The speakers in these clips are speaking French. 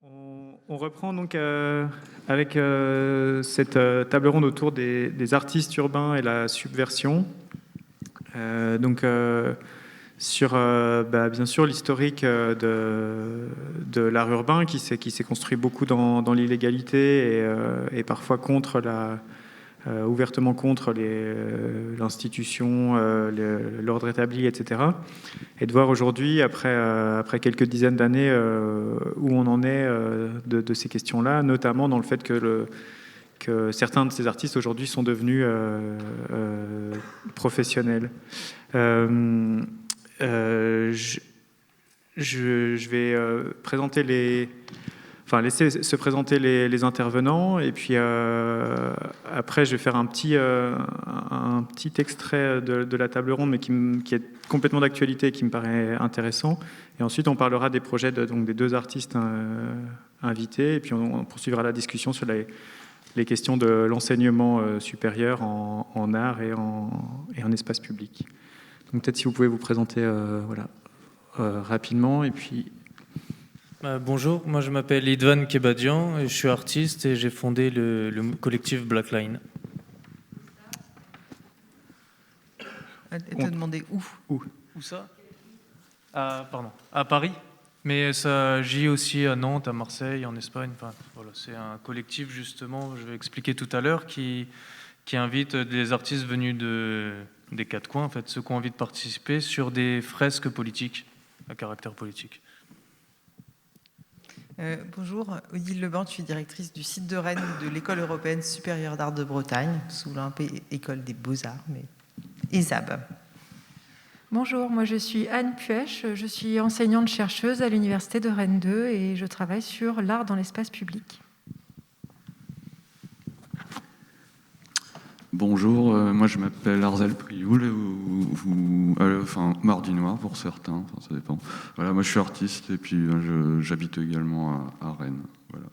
On reprend donc avec cette table ronde autour des artistes urbains et la subversion. Sur bien sûr l'historique de l'art urbain qui s'est construit beaucoup dans l'illégalité et parfois contre ouvertement contre l'institution, l'ordre établi, etc. Et de voir aujourd'hui, après quelques dizaines d'années, où on en est de ces questions-là, notamment dans le fait que certains de ces artistes aujourd'hui sont devenus professionnels. Je vais présenter laisser se présenter les intervenants, et puis après je vais faire un petit extrait de la table ronde, mais qui est complètement d'actualité et qui me paraît intéressant. Et ensuite on parlera des projets des deux artistes invités, et puis on poursuivra la discussion sur les questions de l'enseignement supérieur en art et en espace public. Donc peut-être si vous pouvez vous présenter rapidement, et puis... Bonjour, moi je m'appelle Idvan Kebadian, je suis artiste et j'ai fondé le collectif Blackline. Elle t'a demandé où ça pardon, à Paris, mais ça agit aussi à Nantes, à Marseille, en Espagne. Enfin, voilà, c'est un collectif justement, je vais expliquer tout à l'heure, qui invite des artistes venus des quatre coins, en fait, ceux qui ont envie de participer sur des fresques politiques, à caractère politique. Bonjour, Odile Leban, je suis directrice du site de Rennes de l'École européenne supérieure d'art de Bretagne, sous l'École des Beaux-Arts, mais ESAB. Bonjour, moi je suis Anne Puech, je suis enseignante-chercheuse à l'Université de Rennes 2 et je travaille sur l'art dans l'espace public. Bonjour, moi je m'appelle Arzel Prioul, Mardi Noir pour certains, ça dépend. Voilà, moi je suis artiste et puis j'habite également à Rennes. Voilà.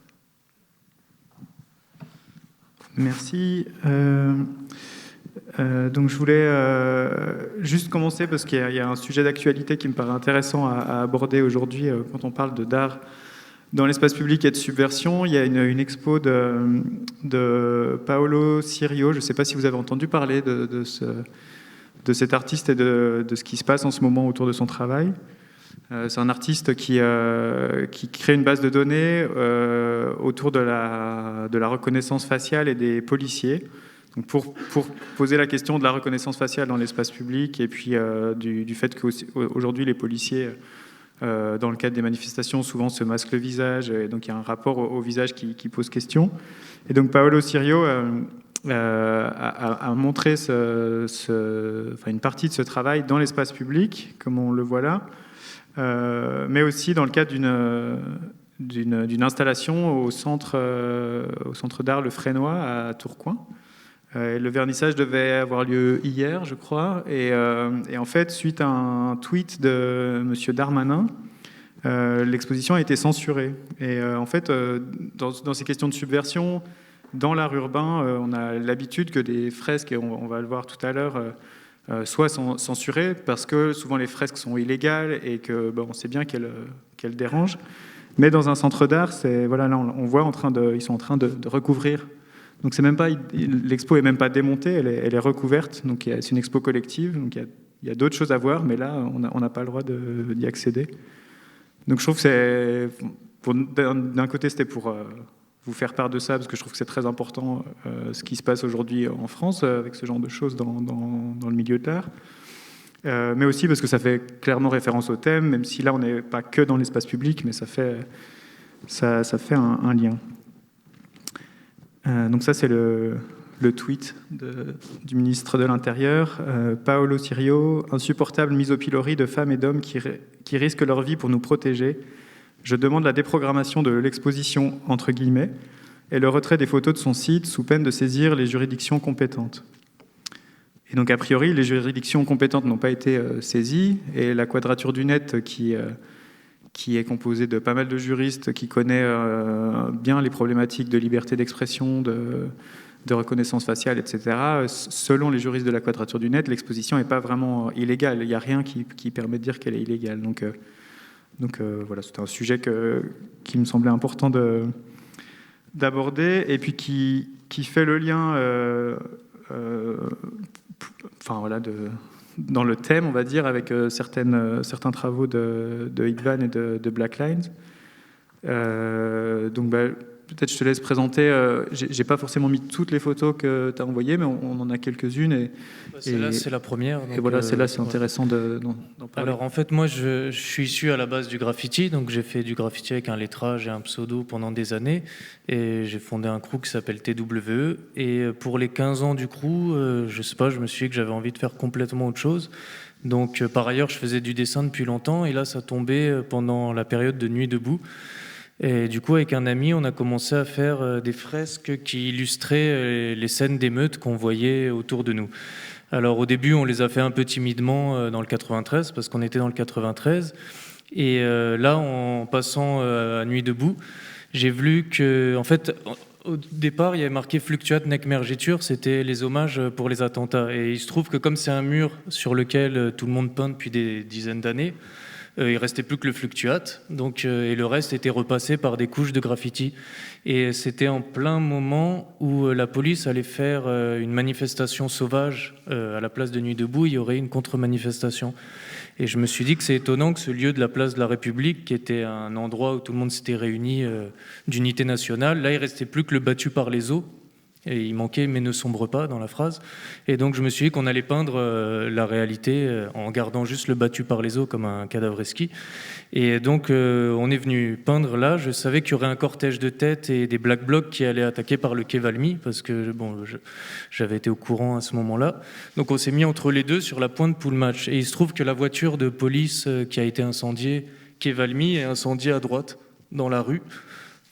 Merci. Donc je voulais juste commencer parce qu'il y a un sujet d'actualité qui me paraît intéressant à aborder aujourd'hui quand on parle d'art dans l'espace public et de subversion. Il y a une expo de Paolo Cirio. Je ne sais pas si vous avez entendu parler de cet artiste et de ce qui se passe en ce moment autour de son travail. C'est un artiste qui crée une base de données autour de la reconnaissance faciale et des policiers. Donc pour poser la question de la reconnaissance faciale dans l'espace public, et puis du fait qu'aujourd'hui les policiers... dans le cadre des manifestations, souvent se masquent le visage, et donc il y a un rapport au visage qui pose question. Et donc Paolo Cirio a montré une partie de ce travail dans l'espace public, comme on le voit là, mais aussi dans le cadre d'une installation au centre d'art Le Frénois à Tourcoing. Le vernissage devait avoir lieu hier, je crois, et en fait, suite à un tweet de M. Darmanin, l'exposition a été censurée. Et en fait, dans ces questions de subversion, dans l'art urbain, on a l'habitude que des fresques, et on va le voir tout à l'heure, soient censurées, parce que souvent les fresques sont illégales et que on sait bien qu'elles dérangent. Mais dans un centre d'art, là on voit ils sont en train de recouvrir. Donc l'expo est même pas démontée, elle est recouverte. Donc c'est une expo collective. Donc il y a d'autres choses à voir, mais là on n'a pas le droit d'y accéder. Donc je trouve que d'un côté c'était pour vous faire part de ça, parce que je trouve que c'est très important ce qui se passe aujourd'hui en France avec ce genre de choses dans le milieu de l'art. Mais aussi parce que ça fait clairement référence au thème, même si là on n'est pas que dans l'espace public, mais ça fait un lien. Donc ça c'est le tweet du ministre de l'Intérieur, Paolo Cirio: insupportable mise au pilori de femmes et d'hommes qui risquent leur vie pour nous protéger. Je demande la déprogrammation de l'exposition entre guillemets et le retrait des photos de son site sous peine de saisir les juridictions compétentes. Et donc a priori les juridictions compétentes n'ont pas été saisies, et la Quadrature du Net qui est composée de pas mal de juristes, qui connaît bien les problématiques de liberté d'expression, de reconnaissance faciale, etc. Selon les juristes de la Quadrature du Net, l'exposition n'est pas vraiment illégale. Il n'y a rien qui permet de dire qu'elle est illégale. Donc voilà, c'était un sujet qui me semblait important d'aborder, et puis qui fait le lien dans le thème, on va dire, avec certains travaux de Idvan et de Black Lines. Donc peut-être je te laisse présenter. J'ai pas forcément mis toutes les photos que tu as envoyées, mais on en a quelques-unes. Celle-là, c'est la première. Donc, et voilà, celle-là, c'est intéressant d'en parler. Alors en fait, moi, je suis issu à la base du graffiti. Donc j'ai fait du graffiti avec un lettrage et un pseudo pendant des années. Et j'ai fondé un crew qui s'appelle TWE. Et pour les 15 ans du crew, je sais pas, je me suis dit que j'avais envie de faire complètement autre chose. Donc par ailleurs, je faisais du dessin depuis longtemps. Et là, ça tombait pendant la période de Nuit debout. Et du coup, avec un ami, on a commencé à faire des fresques qui illustraient les scènes d'émeutes qu'on voyait autour de nous. Alors au début, on les a fait un peu timidement dans le 93, parce qu'on était dans le 93. Et là, en passant à Nuit debout, j'ai vu que, en fait, au départ, il y avait marqué Fluctuat nec mergitur, c'était les hommages pour les attentats. Et il se trouve que comme c'est un mur sur lequel tout le monde peint depuis des dizaines d'années, il restait plus que le fluctuat, donc, et le reste était repassé par des couches de graffiti. Et c'était en plein moment où la police allait faire une manifestation sauvage à la place de Nuit debout. Il y aurait une contre-manifestation. Et je me suis dit que c'est étonnant que ce lieu de la place de la République, qui était un endroit où tout le monde s'était réuni d'unité nationale, là il restait plus que le battu par les eaux. Et il manquait « mais ne sombre pas » dans la phrase. Et donc je me suis dit qu'on allait peindre la réalité en gardant juste le battu par les eaux comme un cadavre esquis. Et donc on est venu peindre là. Je savais qu'il y aurait un cortège de têtes et des black blocs qui allaient attaquer par le quai Valmy, parce que bon, j'avais été au courant à ce moment-là. Donc on s'est mis entre les deux sur la pointe Poulmatch. Et il se trouve que la voiture de police qui a été incendiée, quai Valmy, est incendiée à droite, dans la rue.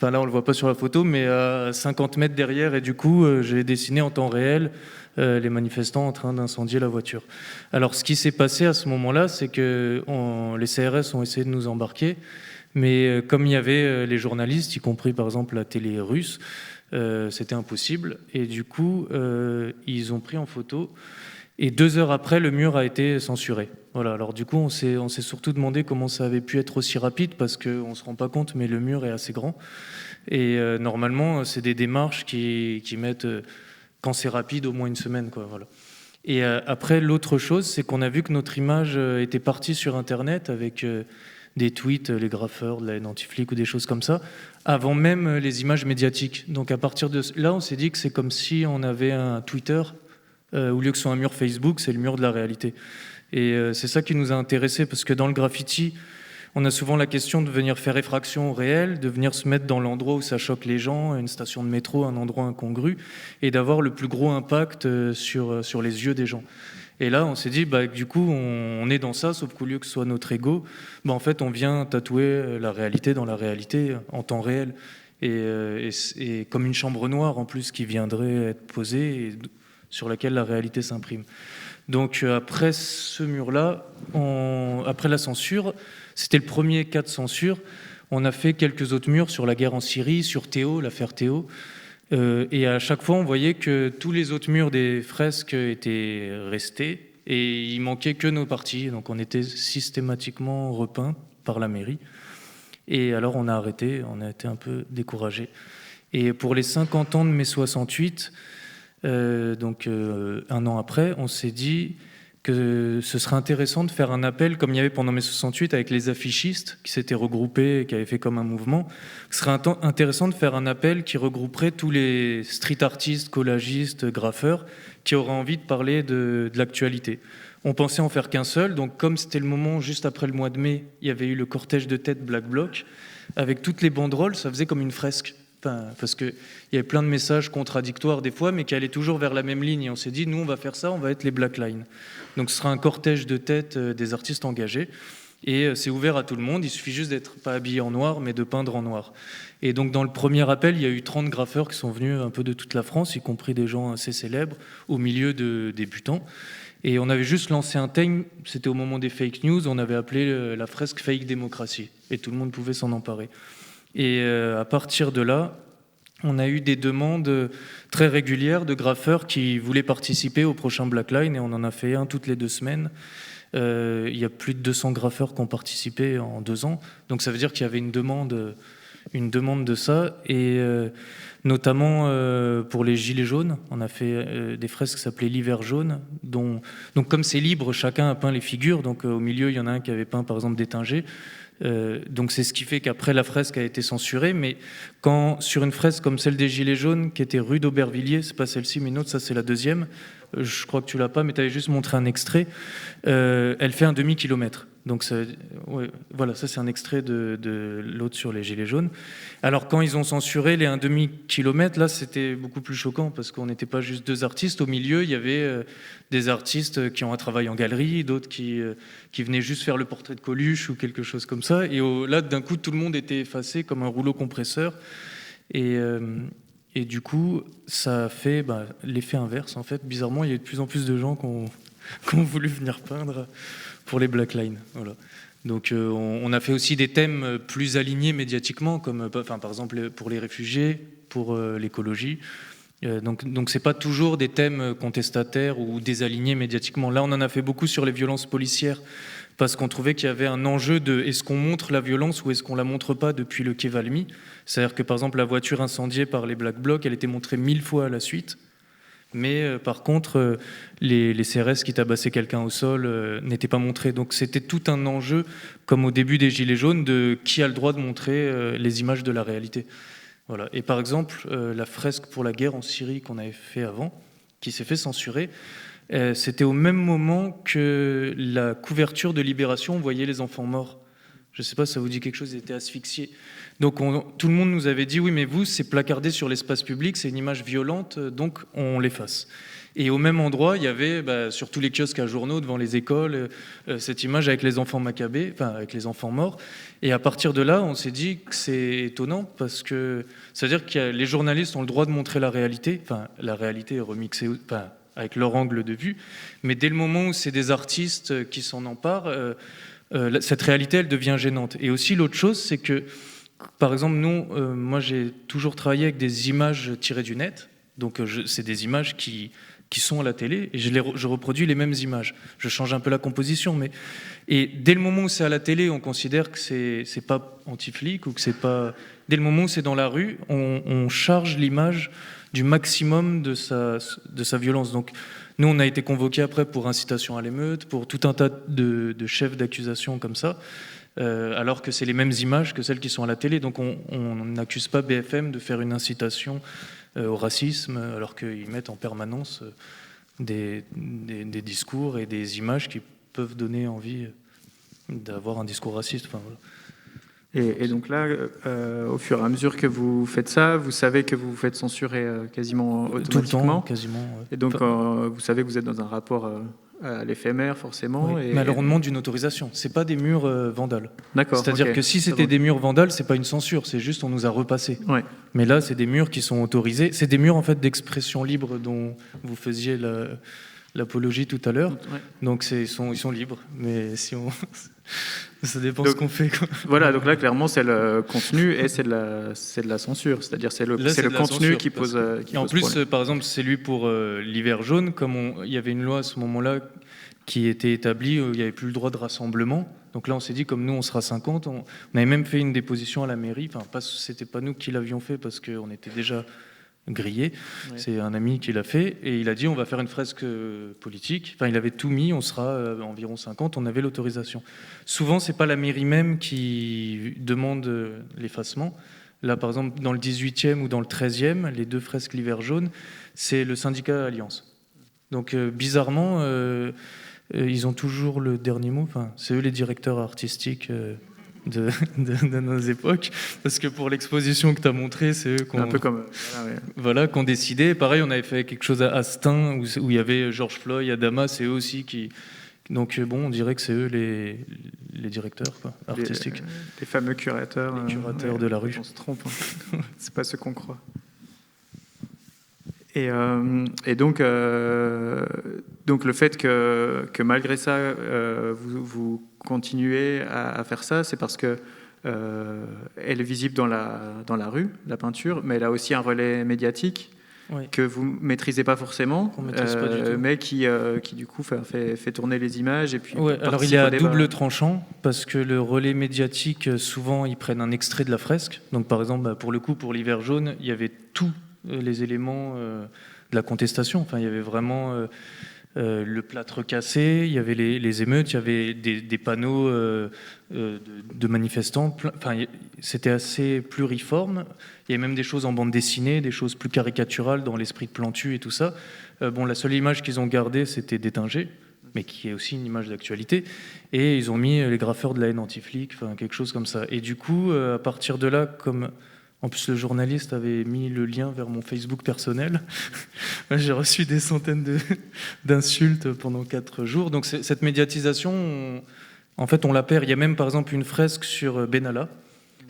Enfin là, on ne le voit pas sur la photo, mais à 50 mètres derrière. Et du coup, j'ai dessiné en temps réel les manifestants en train d'incendier la voiture. Alors, ce qui s'est passé à ce moment-là, c'est que les CRS ont essayé de nous embarquer. Mais comme il y avait les journalistes, y compris par exemple la télé russe, c'était impossible. Et du coup, ils ont pris en photo. Et 2 heures après, le mur a été censuré. Voilà. Alors du coup, on s'est surtout demandé comment ça avait pu être aussi rapide, parce qu'on ne se rend pas compte, mais le mur est assez grand. Et normalement, c'est des démarches qui mettent, quand c'est rapide, au moins une semaine, quoi. Voilà. Et après, l'autre chose, c'est qu'on a vu que notre image était partie sur Internet avec des tweets, les graffeurs, de la haine anti-flic ou des choses comme ça, avant même les images médiatiques. Donc à partir de là, on s'est dit que c'est comme si on avait un Twitter, au lieu que ce soit un mur Facebook, c'est le mur de la réalité. Et c'est ça qui nous a intéressés, parce que dans le graffiti, on a souvent la question de venir faire effraction au réel, de venir se mettre dans l'endroit où ça choque les gens, une station de métro, un endroit incongru, et d'avoir le plus gros impact sur les yeux des gens. Et là, on s'est dit, du coup, on est dans ça, sauf qu'au lieu que ce soit notre ego, en fait, on vient tatouer la réalité dans la réalité, en temps réel. Et comme une chambre noire, en plus, qui viendrait être posée, et sur laquelle la réalité s'imprime. Donc après ce mur-là, après la censure, c'était le premier cas de censure. On a fait quelques autres murs sur la guerre en Syrie, sur Théo, l'affaire Théo. Et à chaque fois, on voyait que tous les autres murs des fresques étaient restés et il manquait que nos parties. Donc on était systématiquement repeints par la mairie. Et alors on a arrêté, on a été un peu découragés. Et pour les 50 ans de mai 68, donc un an après, on s'est dit que ce serait intéressant de faire un appel, comme il y avait pendant mai 68 avec les affichistes qui s'étaient regroupés, qui avaient fait comme un mouvement. Ce serait intéressant de faire un appel qui regrouperait tous les street artistes, collagistes, graffeurs qui auraient envie de parler de l'actualité. On pensait en faire qu'un seul, donc comme c'était le moment juste après le mois de mai, il y avait eu le cortège de tête Black Bloc, avec toutes les banderoles, ça faisait comme une fresque. Parce qu'il y avait plein de messages contradictoires des fois, mais qui allaient toujours vers la même ligne. Et on s'est dit, nous, on va faire ça, on va être les Black Lines. Donc ce sera un cortège de tête des artistes engagés. Et c'est ouvert à tout le monde. Il suffit juste d'être pas habillé en noir, mais de peindre en noir. Et donc dans le premier appel, il y a eu 30 graffeurs qui sont venus un peu de toute la France, y compris des gens assez célèbres, au milieu de débutants. Et on avait juste lancé un thème, c'était au moment des fake news, on avait appelé la fresque Fake Démocratie. Et tout le monde pouvait s'en emparer. Et à partir de là, on a eu des demandes très régulières de graffeurs qui voulaient participer au prochain Black Line, et on en a fait un toutes les 2 semaines. Il y a plus de 200 graffeurs qui ont participé en 2 ans. Donc ça veut dire qu'il y avait une demande de ça. Et notamment pour les Gilets jaunes, on a fait des fresques qui s'appelaient l'hiver jaune. Donc comme c'est libre, chacun a peint les figures. Donc au milieu, il y en a un qui avait peint par exemple d'Étinger. Donc c'est ce qui fait qu'après la fresque a été censurée, mais quand sur une fresque comme celle des Gilets jaunes qui était rue d'Aubervilliers, c'est pas celle-ci mais une autre, ça c'est la deuxième, je crois que tu l'as pas mais tu avais juste montré un extrait, elle fait un demi-kilomètre. Donc ouais, voilà, ça c'est un extrait de l'autre sur les Gilets jaunes. Alors quand ils ont censuré les 1,5 km, là c'était beaucoup plus choquant parce qu'on n'était pas juste 2 artistes. Au milieu, il y avait des artistes qui ont un travail en galerie, d'autres qui venaient juste faire le portrait de Coluche ou quelque chose comme ça. Et là, d'un coup, tout le monde était effacé comme un rouleau compresseur. Et du coup, ça a fait l'effet inverse. En fait, bizarrement, il y a de plus en plus de gens qui ont voulu venir peindre pour les Black Lines. Voilà. Donc on a fait aussi des thèmes plus alignés médiatiquement, comme par exemple pour les réfugiés, pour l'écologie. Donc c'est pas toujours des thèmes contestataires ou désalignés médiatiquement. Là, on en a fait beaucoup sur les violences policières, parce qu'on trouvait qu'il y avait un enjeu de est-ce qu'on montre la violence ou est-ce qu'on la montre pas depuis le quai Valmy. C'est-à-dire que par exemple la voiture incendiée par les Black Blocs, elle était montrée 1000 fois à la suite. Mais par contre, les CRS qui tabassaient quelqu'un au sol n'étaient pas montrés. Donc c'était tout un enjeu, comme au début des Gilets jaunes, de qui a le droit de montrer les images de la réalité. Voilà. Et par exemple, la fresque pour la guerre en Syrie qu'on avait fait avant, qui s'est fait censurer, c'était au même moment que la couverture de Libération, on voyait les enfants morts. Je ne sais pas si ça vous dit quelque chose, ils étaient asphyxiés. Donc tout le monde nous avait dit, oui, mais vous, c'est placardé sur l'espace public, c'est une image violente, donc on l'efface. Et au même endroit, il y avait, sur tous les kiosques à journaux, devant les écoles, cette image avec les enfants macabées, enfin avec les enfants morts. Et à partir de là, on s'est dit que c'est étonnant, parce que ça veut dire que les journalistes ont le droit de montrer la réalité, enfin la réalité est remixée, avec leur angle de vue, mais dès le moment où c'est des artistes qui s'en emparent, cette réalité, elle devient gênante. Et aussi, l'autre chose, c'est que, par exemple, moi, j'ai toujours travaillé avec des images tirées du net. Donc, c'est des images qui sont à la télé, et je reproduis les mêmes images. Je change un peu la composition, et dès le moment où c'est à la télé, on considère que c'est pas anti-flic, ou que c'est pas... Dès le moment où c'est dans la rue, on charge l'image du maximum de sa violence. Donc, nous, on a été convoqués après pour incitation à l'émeute, pour tout un tas de chefs d'accusation comme ça, alors que c'est les mêmes images que celles qui sont à la télé. Donc on n'accuse pas BFM de faire une incitation au racisme, alors qu'ils mettent en permanence des discours et des images qui peuvent donner envie d'avoir un discours raciste. Enfin, voilà. Et donc là, au fur et à mesure que vous faites ça, vous savez que vous vous faites censurer quasiment automatiquement. Tout le temps, quasiment. Ouais. Et donc, vous savez que vous êtes dans un rapport à l'éphémère, forcément. Oui. Mais alors, on demande une autorisation. C'est pas des murs vandales. D'accord. C'est-à-dire que si c'était des murs vandales, c'est pas une censure, c'est juste on nous a repassé. Ouais. Mais là, c'est des murs qui sont autorisés. C'est des murs en fait d'expression libre dont vous faisiez l'apologie tout à l'heure. Ouais. Donc ils sont libres. Mais si on ça dépend de ce qu'on fait, quoi. Voilà, donc là, clairement, c'est le contenu et c'est de la censure. C'est-à-dire c'est le contenu qui pose en plus, problème. Par exemple, c'est lui pour l'hiver jaune, comme il y avait une loi à ce moment-là qui était établie, il n'y avait plus le droit de rassemblement. Donc là, on s'est dit, comme nous, on sera 50, on avait même fait une déposition à la mairie. Enfin, c'était pas nous qui l'avions fait parce qu'on était déjà grillé. Ouais. C'est un ami qui l'a fait et il a dit on va faire une fresque politique. Enfin, il avait tout mis, on sera environ 50, on avait l'autorisation. Souvent, c'est pas la mairie même qui demande l'effacement. Là, par exemple, dans le 18e ou dans le 13e, les 2 fresques l'hiver jaune, c'est le syndicat Alliance. Donc, bizarrement, ils ont toujours le dernier mot. Enfin, c'est eux les directeurs artistiques de nos époques, parce que pour l'exposition que tu as montrée, c'est eux un peu comme qu'on décidait. Pareil, on avait fait quelque chose à Astin où il y avait George Floyd, Adama, c'est eux aussi qui... Donc bon, on dirait que c'est eux les directeurs, quoi, artistiques. Les fameux curateurs. Les curateurs de la rue. On se trompe, hein. C'est pas ce qu'on croit. Et donc le fait que malgré ça, vous continuez à faire ça, c'est parce que elle est visible dans la rue, la peinture, mais elle a aussi un relais médiatique. Oui. que vous maîtrisez pas forcément, Qu'on maîtrise pas du tout. mais qui du coup fait tourner les images et puis Ouais, alors il participe est au à débat. double tranchant parce que le relais médiatique, souvent, ils prennent un extrait de la fresque. Donc, par exemple, pour le coup, pour l'hiver jaune, il y avait tous les éléments de la contestation. Enfin, il y avait vraiment le plâtre cassé, il y avait les émeutes, il y avait des panneaux de manifestants. Enfin, c'était assez pluriforme. Il y avait même des choses en bande dessinée, des choses plus caricaturales dans l'esprit de Plantu et tout ça. Bon, la seule image qu'ils ont gardée, c'était d'Étinger, mais qui est aussi une image d'actualité. Et ils ont mis les graffeurs de la haine anti-flic, enfin, quelque chose comme ça. Et du coup, à partir de là, comme en plus le journaliste avait mis le lien vers mon Facebook personnel, j'ai reçu des centaines d'insultes pendant 4 jours. Donc cette médiatisation, en fait, on la perd. Il y a même, par exemple, une fresque sur Benalla.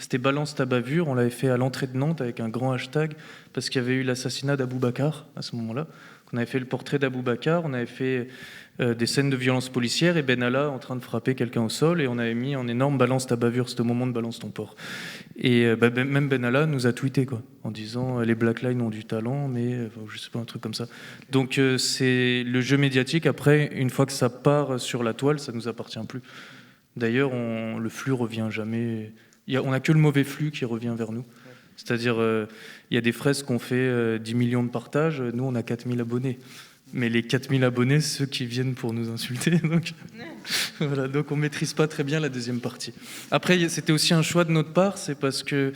C'était Balance ta bavure. On l'avait fait à l'entrée de Nantes avec un grand hashtag parce qu'il y avait eu l'assassinat d'Abou Bakar à ce moment-là. On avait fait le portrait d'Abou Bakar, on avait fait des scènes de violence policière et Benalla en train de frapper quelqu'un au sol et on avait mis en énorme Balance ta bavure, c'était au moment de Balance ton porc. Et même Benalla nous a tweeté quoi, en disant les Black Lives ont du talent, mais je sais pas, un truc comme ça. Donc c'est le jeu médiatique. Après, une fois que ça part sur la toile, ça nous appartient plus. D'ailleurs, le flux revient jamais. On n'a que le mauvais flux qui revient vers nous. C'est-à-dire, il y a des fresques qu'on fait 10 millions de partages, nous on a 4000 abonnés. Mais les 4000 abonnés, c'est ceux qui viennent pour nous insulter. Donc, voilà, donc on ne maîtrise pas très bien la deuxième partie. Après, c'était aussi un choix de notre part, c'est parce que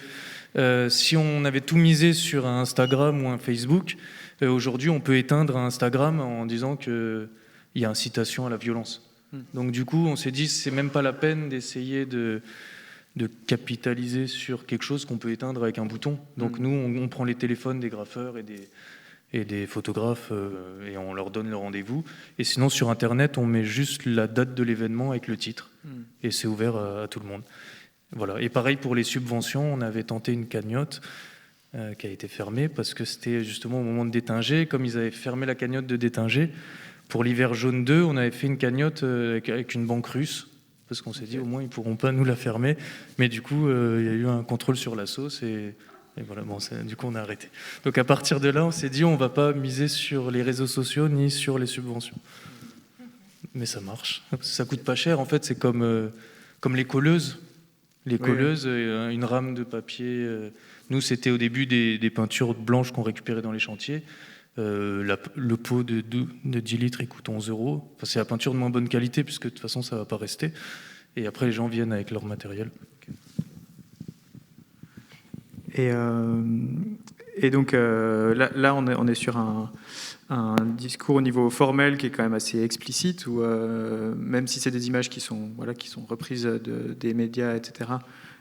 si on avait tout misé sur un Instagram ou un Facebook, aujourd'hui on peut éteindre un Instagram en disant qu'il y a incitation à la violence. Donc du coup, on s'est dit, c'est même pas la peine d'essayer de capitaliser sur quelque chose qu'on peut éteindre avec un bouton. Donc nous, on prend les téléphones des graffeurs et des photographes et on leur donne le rendez-vous. Et sinon, sur Internet, on met juste la date de l'événement avec le titre. Et c'est ouvert à tout le monde. Voilà. Et pareil pour les subventions, on avait tenté une cagnotte qui a été fermée parce que c'était justement au moment de d'Étinger. Comme ils avaient fermé la cagnotte de d'Étinger, pour l'hiver jaune 2, on avait fait une cagnotte avec une banque russe. Parce qu'on s'est dit, au moins, ils ne pourront pas nous la fermer. Mais du coup, il y a eu un contrôle sur la sauce et voilà, bon, du coup, on a arrêté. Donc, à partir de là, on s'est dit, on ne va pas miser sur les réseaux sociaux ni sur les subventions. Mais ça marche. Ça ne coûte pas cher. En fait, c'est comme les colleuses. Les colleuses, une rame de papier. Nous, c'était au début des peintures blanches qu'on récupérait dans les chantiers. Le pot de 10 litres, il coûte 11 €. Enfin, c'est la peinture de moins bonne qualité, puisque de toute façon, ça ne va pas rester. Et après, les gens viennent avec leur matériel. Et donc, là on est sur un discours au niveau formel qui est quand même assez explicite, où même si c'est des images qui sont reprises des médias, etc.,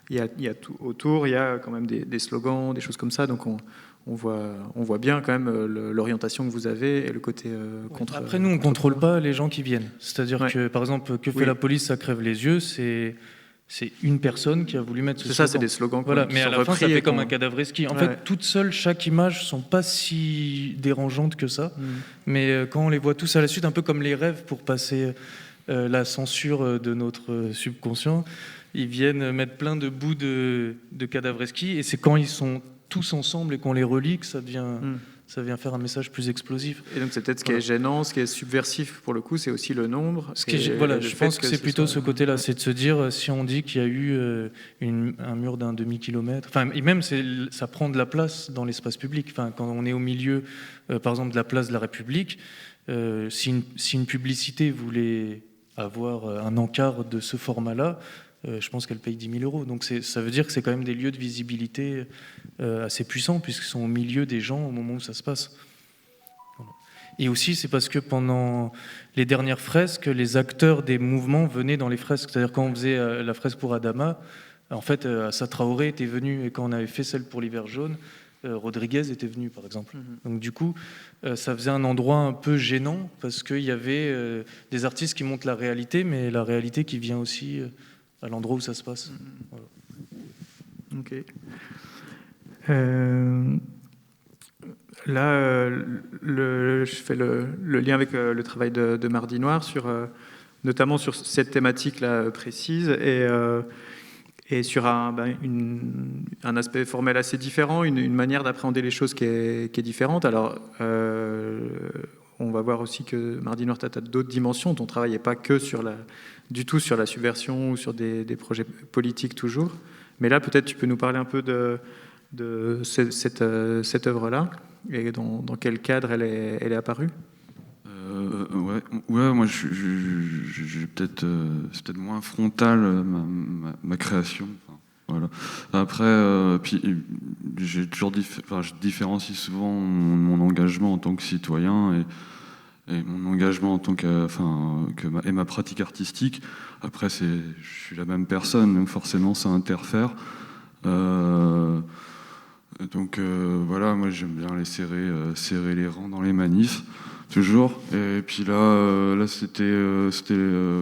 il y a tout autour, il y a quand même des slogans, des choses comme ça. Donc, on voit bien quand même l'orientation que vous avez et le côté contre... Après, nous, on ne contrôle pas les gens qui viennent. C'est-à-dire que, par exemple, que fait la police, ça crève les yeux, c'est une personne qui a voulu mettre ce slogan. C'est ça, c'est des slogans. Voilà, mais à la fin, ça fait comme un cadavreski. En fait, toutes seules, chaque image ne sont pas si dérangeantes que ça. Mais quand on les voit tous à la suite, un peu comme les rêves pour passer la censure de notre subconscient, ils viennent mettre plein de bouts de cadavreski. Et c'est quand ils sont tous ensemble et qu'on les relie que ça vient faire un message plus explosif. Et donc c'est peut-être ce qui est gênant, ce qui est subversif pour le coup, c'est aussi le nombre. Je pense que c'est plutôt ce côté-là, c'est de se dire, si on dit qu'il y a eu un mur d'un demi-kilomètre, enfin, et même ça prend de la place dans l'espace public. Enfin, quand on est au milieu, par exemple, de la place de la République, si une publicité voulait avoir un encart de ce format-là, je pense qu'elle paye 10 000 €. Donc ça veut dire que c'est quand même des lieux de visibilité assez puissants, puisqu'ils sont au milieu des gens au moment où ça se passe. Voilà. Et aussi, c'est parce que pendant les dernières fresques, les acteurs des mouvements venaient dans les fresques. C'est-à-dire quand on faisait la fresque pour Adama, en fait, Assa Traoré était venu. Et quand on avait fait celle pour l'hiver jaune, Rodriguez était venu, par exemple. Donc du coup, ça faisait un endroit un peu gênant, parce qu'il y avait des artistes qui montrent la réalité, mais la réalité qui vient aussi... à l'endroit où ça se passe. Voilà. Ok. Là, je fais le lien avec le travail de Mardi Noir, notamment sur cette thématique-là précise. et sur un aspect formel assez différent, une manière d'appréhender les choses qui est différente. Alors, on va voir aussi que Mardi Noir, tu as d'autres dimensions. Ton travail n'est pas que du tout sur la subversion ou sur des projets politiques toujours. Mais là, peut-être tu peux nous parler un peu de cette œuvre-là et dans quel cadre elle est apparue. Ouais, moi, j'ai peut-être, c'est peut-être moins frontal ma création. Enfin, voilà. Après, puis j'ai toujours je différencie souvent mon engagement en tant que citoyen et mon engagement en tant et ma pratique artistique. Après, je suis la même personne, donc forcément, ça interfère. Donc voilà, moi j'aime bien les serrer les rangs dans les manifs. Toujours. Et puis là c'était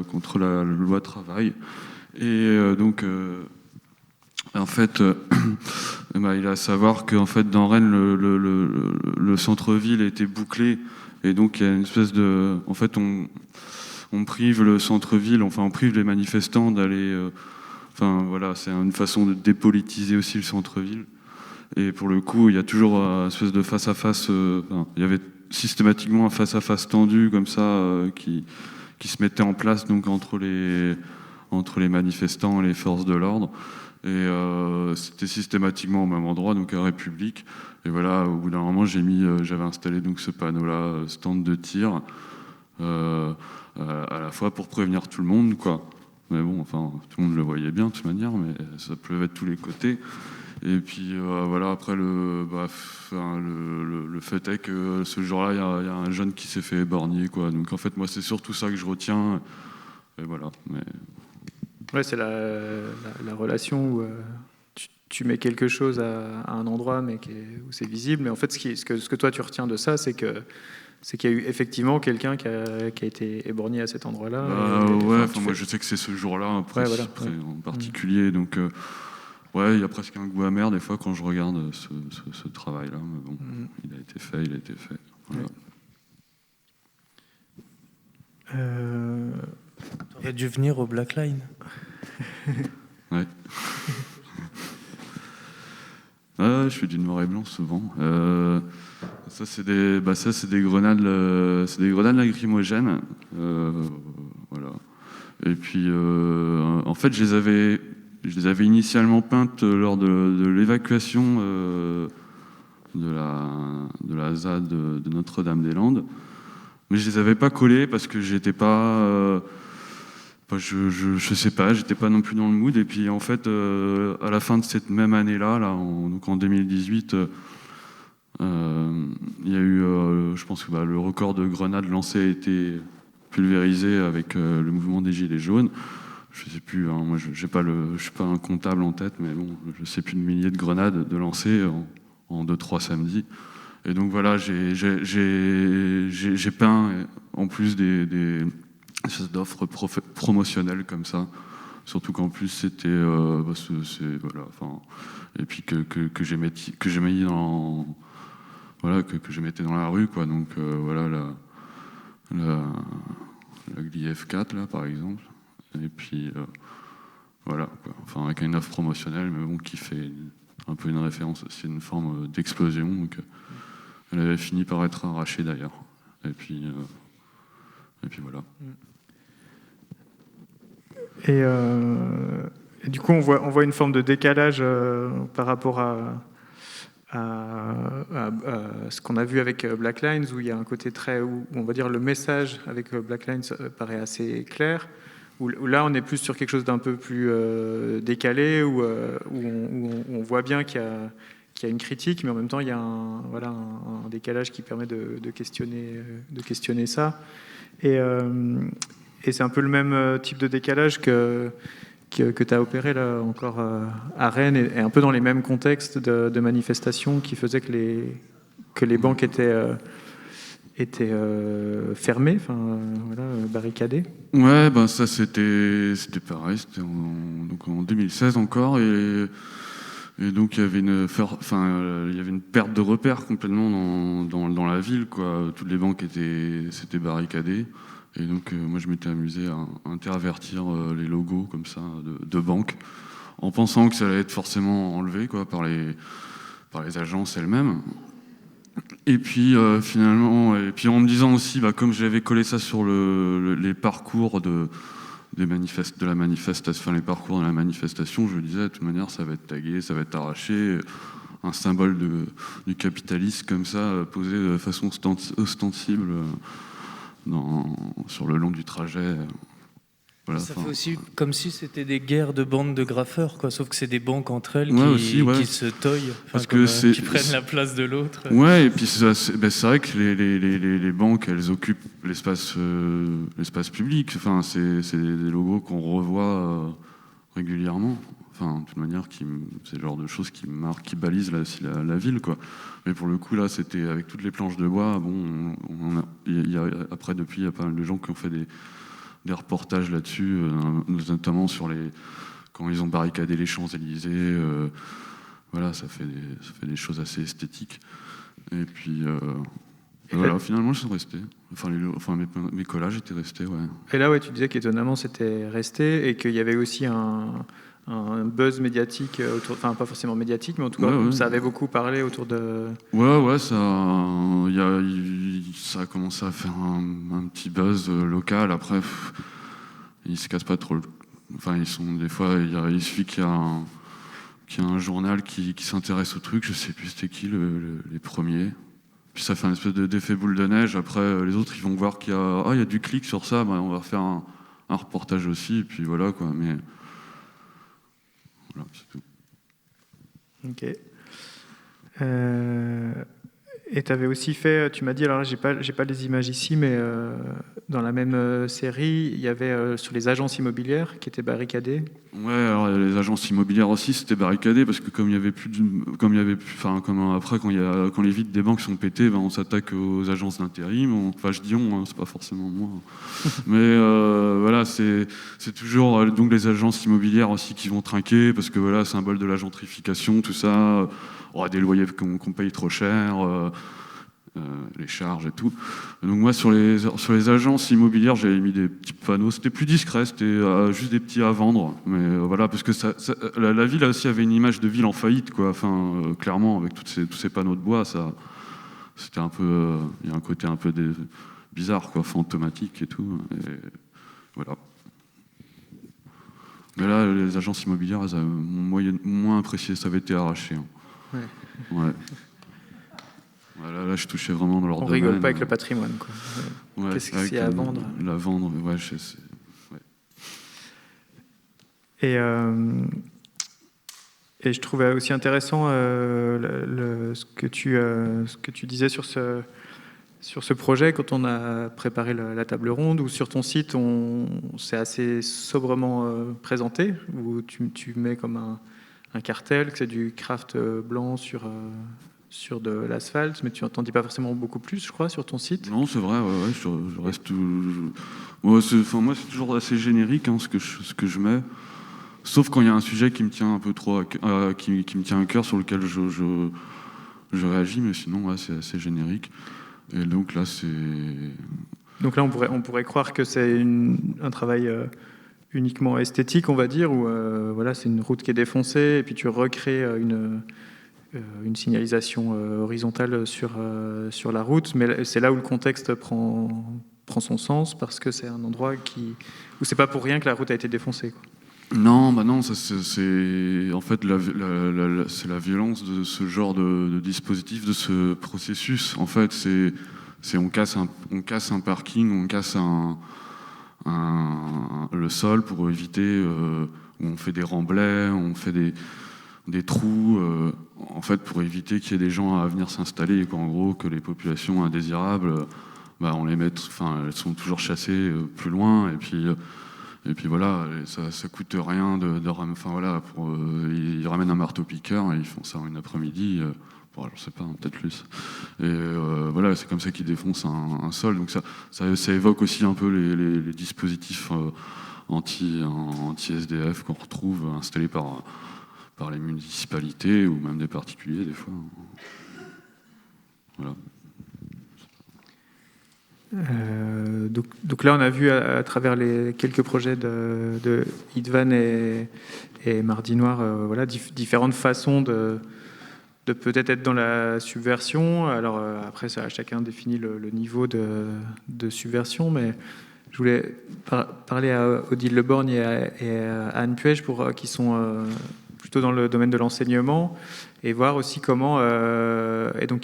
contre la loi travail. Et donc, en fait, il est à savoir qu'en fait, dans Rennes, le centre-ville était bouclé. Et donc, il y a une espèce de... En fait, on prive le centre-ville, enfin, on prive les manifestants d'aller... Enfin, voilà, c'est une façon de dépolitiser aussi le centre-ville. Et pour le coup, il y a toujours une espèce de face-à-face... il y avait systématiquement un face-à-face tendu comme ça qui se mettait en place donc entre les manifestants et les forces de l'ordre et c'était systématiquement au même endroit, donc à République. Et voilà, au bout d'un moment j'avais installé donc ce panneau là, stand de tir, à la fois pour prévenir tout le monde quoi, mais bon, enfin tout le monde le voyait bien de toute manière, mais ça pleuvait de tous les côtés. Et puis voilà, après le fait est que ce jour-là, il y a un jeune qui s'est fait éborgner, quoi. Donc en fait, moi, c'est surtout ça que je retiens. Et voilà. Mais... Ouais, c'est la relation où tu mets quelque chose à un endroit, mais où c'est visible. Mais en fait, ce que toi tu retiens de ça, c'est qu'il y a eu effectivement quelqu'un qui a été éborgné à cet endroit-là. Moi, je sais que c'est ce jour-là en particulier. Donc. Ouais, il y a presque un goût amer des fois quand je regarde ce travail-là, mais bon, il a été fait. Voilà. T'aurais dû venir au Black Line. Ouais. Je fais du noir et blanc souvent. Ça c'est des grenades, c'est des grenades lacrymogènes. Voilà. Et puis, en fait, je les avais initialement peintes lors de l'évacuation de la ZAD de Notre-Dame-des-Landes. Mais je les avais pas collées parce que j'étais pas... je sais pas, j'étais pas non plus dans le mood. Et puis en fait, à la fin de cette même année-là, donc en 2018, il y a eu, je pense que le record de grenades lancées a été pulvérisé avec le mouvement des Gilets jaunes. Je sais plus, hein, moi je suis pas un comptable en tête, mais bon, je sais plus de milliers de grenades de lancées en 2-3 samedis. Et donc voilà, j'ai peint en plus des espèces d'offres promotionnelles comme ça. Surtout qu'en plus c'était, voilà, enfin, et puis que j'ai mis dans, voilà, que je mettais dans la rue, quoi. Donc voilà la GLIF 4 là par exemple. Et puis voilà, quoi. Enfin avec une offre promotionnelle, mais bon, qui fait un peu une référence aussi à une forme d'explosion. Donc elle avait fini par être arrachée d'ailleurs. Et puis voilà. Et du coup, on voit une forme de décalage par rapport à ce qu'on a vu avec Black Lines, où il y a un côté où on va dire le message avec Black Lines paraît assez clair, où là on est plus sur quelque chose d'un peu plus décalé, où on voit bien qu'il y a une critique, mais en même temps il y a un décalage qui permet de questionner ça. Et c'est un peu le même type de décalage que tu as opéré là encore à Rennes, et un peu dans les mêmes contextes de manifestations qui faisaient que les banques étaient fermées, barricadées. Ouais, ça c'était pareil, c'était en 2016 encore, et donc il y avait une perte de repères complètement dans la ville, quoi. Toutes les banques s'étaient barricadées. Et donc moi je m'étais amusé à intervertir les logos comme ça de banques en pensant que ça allait être forcément enlevé quoi, par les agences elles-mêmes. Et puis finalement, et puis en me disant aussi, comme j'avais collé ça sur les parcours de la manifestation, enfin les parcours de la manifestation, je me disais de toute manière ça va être tagué, ça va être arraché, un symbole du capitalisme comme ça, posé de façon ostensible sur le long du trajet. Voilà, ça fait aussi comme si c'était des guerres de bandes de graffeurs, quoi. Sauf que c'est des banques entre elles qui se toillent, parce que qui prennent la place de l'autre. Ouais, et puis c'est vrai que les banques, elles occupent l'espace public. Enfin, c'est des logos qu'on revoit régulièrement. Enfin, de toute manière, c'est le genre de choses qui marquent, qui balisent la ville, quoi. Mais pour le coup, là, c'était avec toutes les planches de bois. Bon, après, depuis, il y a pas mal de gens qui ont fait des reportages là-dessus, notamment sur quand ils ont barricadé les Champs-Élysées. Voilà, ça fait des choses assez esthétiques. Et puis, voilà, finalement, je suis resté. Enfin, mes collages étaient restés, ouais. Et là, ouais, tu disais qu'étonnamment, c'était resté et qu'il y avait aussi un buzz médiatique autour, enfin pas forcément médiatique, mais en tout cas, ça avait beaucoup parlé autour de... Ouais, ça a commencé à faire un petit buzz local. Après, ils se cassent pas trop. Enfin, des fois, il suffit qu'il y a un journal qui s'intéresse au truc, je sais plus c'était qui les premiers. Puis ça fait un espèce d'effet boule de neige. Après, les autres, ils vont voir qu'il y a du clic sur ça, on va faire un reportage aussi, et puis voilà, quoi. Mais voilà, c'est tout. Ok. Et tu avais aussi fait, tu m'as dit, alors là, j'ai pas les images ici, mais dans la même série, il y avait sur les agences immobilières qui étaient barricadées. Ouais, alors les agences immobilières aussi, c'était barricadé parce que comme après quand les vitres des banques sont pétées, on s'attaque aux agences d'intérim. Enfin, je dis c'est pas forcément moi. Mais voilà, c'est toujours donc les agences immobilières aussi qui vont trinquer parce que voilà, symbole de la gentrification, tout ça. Des loyers qu'on paye trop cher. Les charges et tout. Donc moi sur les agences immobilières j'avais mis des petits panneaux, c'était plus discret, c'était juste des petits à vendre, mais voilà, parce que la ville aussi avait une image de ville en faillite, quoi. Enfin clairement avec tous ces panneaux de bois, c'était un peu, il y a un côté un peu bizarre, quoi, fantomatique et tout, et voilà. Mais là les agences immobilières elles m'ont moins apprécié, ça avait été arraché, hein. Ouais. Là, je touchais vraiment dans leur domaine. On rigole pas avec le patrimoine, quoi. Ouais, qu'est-ce qu'il y a à vendre? La vendre, ouais, je sais. Ouais. Et je trouvais aussi intéressant ce que tu disais sur ce projet quand on a préparé la table ronde, ou sur ton site, c'est assez sobrement présenté, où tu mets comme un cartel, que c'est du craft blanc sur de l'asphalte, mais tu n'entends pas forcément beaucoup plus, je crois, sur ton site. Non, c'est vrai, ouais, je reste... moi, c'est toujours assez générique, hein, ce que je mets, sauf quand il y a un sujet qui me tient un peu trop qui me tient à cœur, sur lequel je réagis, mais sinon, ouais, c'est assez générique. Et donc là, Donc là, on pourrait croire que c'est un travail uniquement esthétique, on va dire, où voilà, c'est une route qui est défoncée, et puis tu recrées une signalisation horizontale sur la route, mais c'est là où le contexte prend son sens, parce que c'est un endroit où c'est pas pour rien que la route a été défoncée, quoi. Non, ça, c'est en fait c'est la violence de ce genre de dispositif, de ce processus. En fait, on casse un parking, on casse le sol pour éviter, on fait des remblais, on fait des trous, en fait, pour éviter qu'il y ait des gens à venir s'installer, et qu'en gros, que les populations indésirables, on les mette, enfin, elles sont toujours chassées plus loin, et puis voilà, ça coûte rien enfin voilà, ils ramènent un marteau-piqueur et ils font ça une après-midi, je sais pas, peut-être plus. Et voilà, c'est comme ça qu'ils défoncent un sol. Donc ça évoque aussi un peu les dispositifs anti-SDF qu'on retrouve installés par les municipalités ou même des particuliers des fois. Voilà. Donc là, on a vu à travers les quelques projets de Idvan et Mardi Noir, voilà, différentes façons de peut-être être dans la subversion. Alors après, chacun définit le niveau de subversion, mais je voulais parler à Odile Leborgne et à Anne Puech qui sont plutôt dans le domaine de l'enseignement, et voir aussi comment, et donc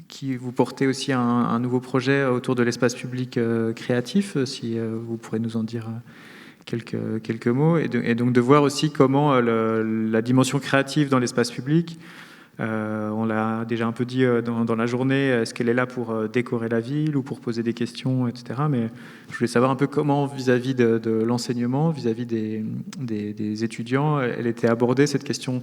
qui vous portez aussi un nouveau projet autour de l'espace public créatif, si vous pourrez nous en dire quelques mots, et donc de voir aussi comment la dimension créative dans l'espace public, on l'a déjà un peu dit dans la journée, est-ce qu'elle est là pour décorer la ville ou pour poser des questions, etc. Mais je voulais savoir un peu comment, vis-à-vis de l'enseignement, vis-à-vis des étudiants, elle était abordée, cette question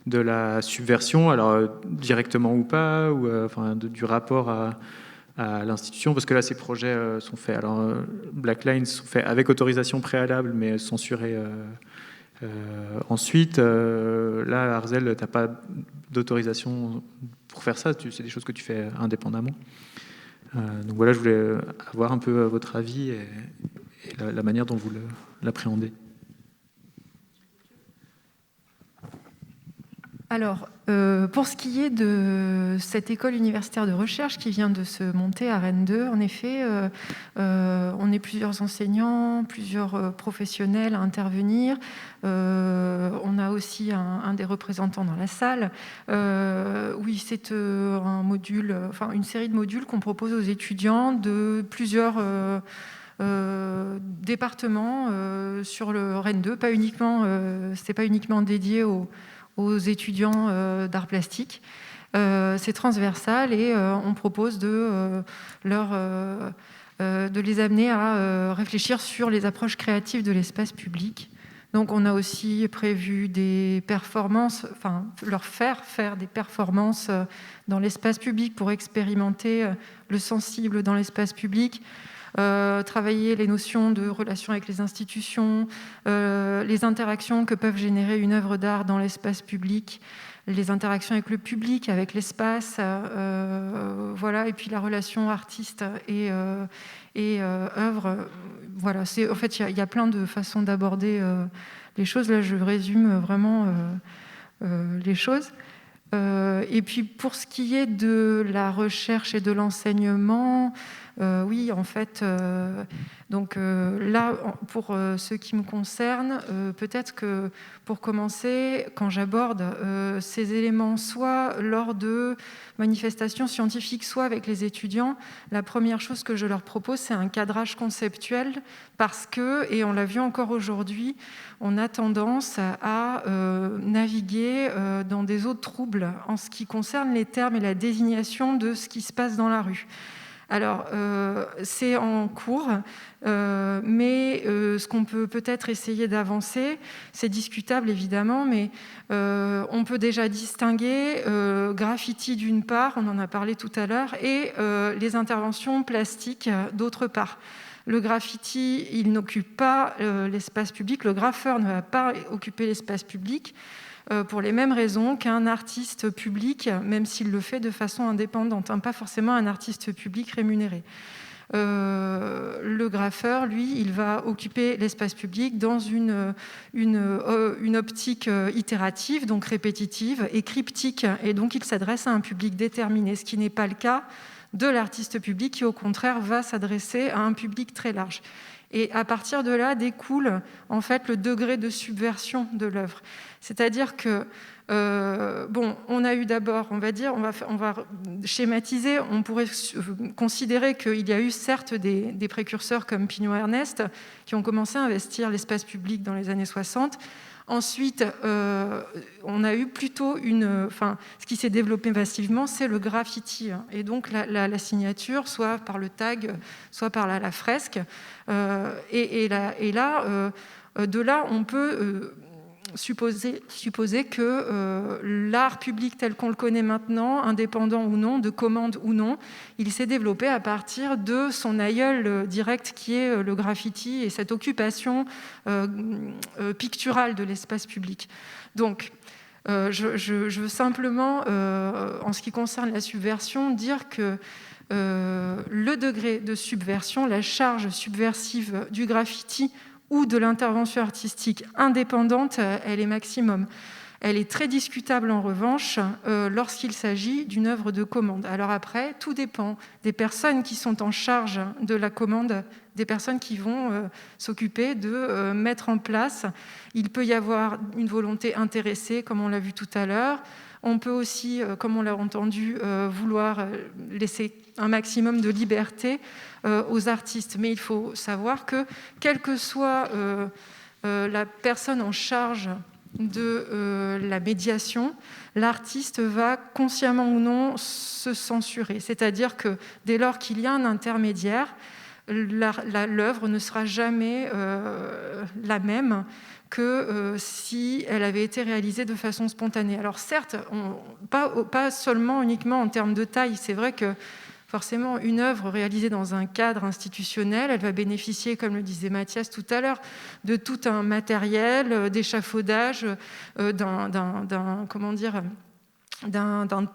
de la subversion, alors directement ou pas, ou du rapport à l'institution, parce que là, ces projets sont faits. Alors, Black Lines sont faits avec autorisation préalable, mais censurés ensuite. Là, à Arzel, tu n'as pas d'autorisation pour faire ça, c'est des choses que tu fais indépendamment. Donc voilà, je voulais avoir un peu votre avis et la manière dont vous l'appréhendez. Alors, pour ce qui est de cette école universitaire de recherche qui vient de se monter à Rennes 2, en effet, on est plusieurs enseignants, plusieurs professionnels à intervenir. On a aussi un des représentants dans la salle. Oui, c'est un module, une série de modules qu'on propose aux étudiants de plusieurs départements sur le Rennes 2. C'est pas uniquement dédié aux étudiants d'art plastique. C'est transversal et on propose de les amener à réfléchir sur les approches créatives de l'espace public. Donc on a aussi prévu des performances, leur faire des performances dans l'espace public pour expérimenter le sensible dans l'espace public. Travailler les notions de relation avec les institutions, les interactions que peuvent générer une œuvre d'art dans l'espace public, les interactions avec le public, avec l'espace, voilà, et puis la relation artiste et œuvre. Voilà, en fait, il y a plein de façons d'aborder les choses. Là, je résume vraiment les choses. Et puis, pour ce qui est de la recherche et de l'enseignement, oui, en fait, là, pour ce qui me concerne, peut-être que pour commencer, quand j'aborde ces éléments, soit lors de manifestations scientifiques, soit avec les étudiants, la première chose que je leur propose, c'est un cadrage conceptuel, parce que, et on l'a vu encore aujourd'hui, on a tendance à naviguer dans des eaux troubles en ce qui concerne les termes et la désignation de ce qui se passe dans la rue. Alors, c'est en cours, mais ce qu'on peut peut-être essayer d'avancer, c'est discutable évidemment, mais on peut déjà distinguer graffiti d'une part, on en a parlé tout à l'heure, et les interventions plastiques d'autre part. Le graffiti, il n'occupe pas l'espace public, le graffeur ne va pas occuper l'espace public, pour les mêmes raisons qu'un artiste public, même s'il le fait de façon indépendante, pas forcément un artiste public rémunéré. Le graffeur, lui, il va occuper l'espace public dans une optique itérative, donc répétitive, et cryptique, et donc il s'adresse à un public déterminé, ce qui n'est pas le cas de l'artiste public qui, au contraire, va s'adresser à un public très large. Et à partir de là découle en fait le degré de subversion de l'œuvre. C'est-à-dire que, on a eu d'abord, on va schématiser, on pourrait considérer qu'il y a eu certes des précurseurs comme Pinault Ernest qui ont commencé à investir l'espace public dans les années 60. Ensuite, on a eu plutôt ce qui s'est développé massivement, c'est le graffiti. Et donc la signature, soit par le tag, soit par la fresque. De là, on peut supposer que l'art public tel qu'on le connaît maintenant, indépendant ou non, de commande ou non, il s'est développé à partir de son aïeul direct qui est le graffiti et cette occupation picturale de l'espace public. Donc, je veux simplement, en ce qui concerne la subversion, dire que le degré de subversion, la charge subversive du graffiti ou de l'intervention artistique indépendante, elle est maximum. Elle est très discutable en revanche lorsqu'il s'agit d'une œuvre de commande. Alors après, tout dépend des personnes qui sont en charge de la commande, des personnes qui vont s'occuper de mettre en place. Il peut y avoir une volonté intéressée, comme on l'a vu tout à l'heure. On peut aussi, comme on l'a entendu, vouloir laisser un maximum de liberté aux artistes. Mais il faut savoir que, quelle que soit la personne en charge de la médiation, l'artiste va consciemment ou non se censurer. C'est-à-dire que dès lors qu'il y a un intermédiaire, l'œuvre ne sera jamais la même que si elle avait été réalisée de façon spontanée. Alors certes, pas seulement uniquement en termes de taille, c'est vrai que forcément, une œuvre réalisée dans un cadre institutionnel, elle va bénéficier, comme le disait Mathias tout à l'heure, de tout un matériel, d'échafaudage, d'un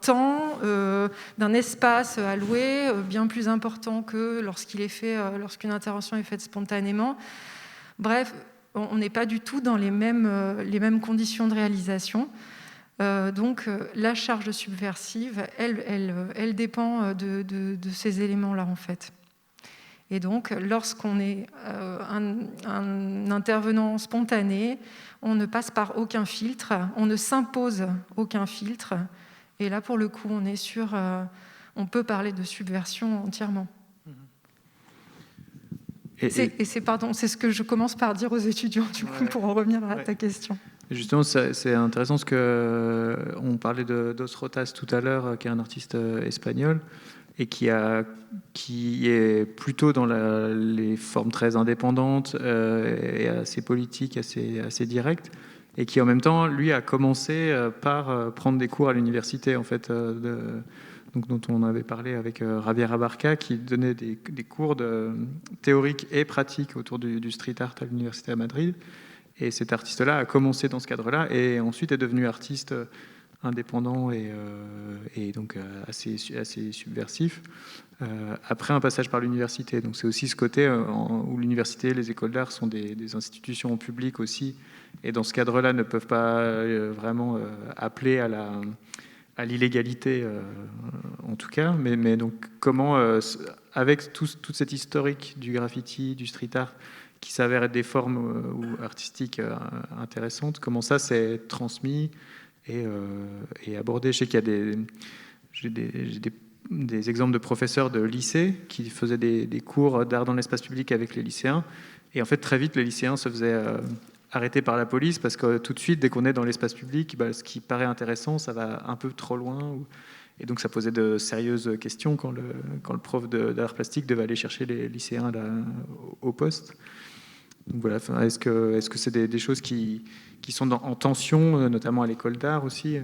temps, d'un espace alloué bien plus important que lorsqu'une intervention est faite spontanément. Bref, on n'est pas du tout dans les mêmes conditions de réalisation. Donc la charge subversive, elle dépend de ces éléments-là en fait. Et donc lorsqu'on est un intervenant spontané, on ne passe par aucun filtre, on ne s'impose aucun filtre. Et là pour le coup, on peut parler de subversion entièrement. C'est ce que je commence par dire aux étudiants du coup, pour en revenir à ta question. Justement, c'est intéressant parce qu'on parlait d'Os Rotas tout à l'heure, qui est un artiste espagnol et qui est plutôt dans les formes très indépendantes et assez politiques, assez directes, et qui en même temps, lui, a commencé par prendre des cours à l'université, en fait, donc, dont on avait parlé avec Javier Abarca, qui donnait des cours théoriques et pratiques autour du street art à l'université à Madrid. Et cet artiste-là a commencé dans ce cadre-là et ensuite est devenu artiste indépendant et donc assez subversif après un passage par l'université. Donc c'est aussi ce côté où l'université, les écoles d'art sont des institutions publiques aussi, et dans ce cadre-là ne peuvent pas vraiment appeler à l'illégalité en tout cas. Mais donc comment, avec toute cette historique du graffiti, du street art, qui s'avèrent être des formes artistiques intéressantes, comment ça s'est transmis et abordé. Je sais qu'il y a j'ai des exemples de professeurs de lycée qui faisaient des cours d'art dans l'espace public avec les lycéens, et en fait très vite les lycéens se faisaient arrêter par la police parce que tout de suite, dès qu'on est dans l'espace public, ce qui paraît intéressant, ça va un peu trop loin. Et donc ça posait de sérieuses questions quand le prof d'art plastique devait aller chercher les lycéens au poste. Donc voilà, est-ce que c'est des choses qui sont en tension, notamment à l'école d'art aussi ?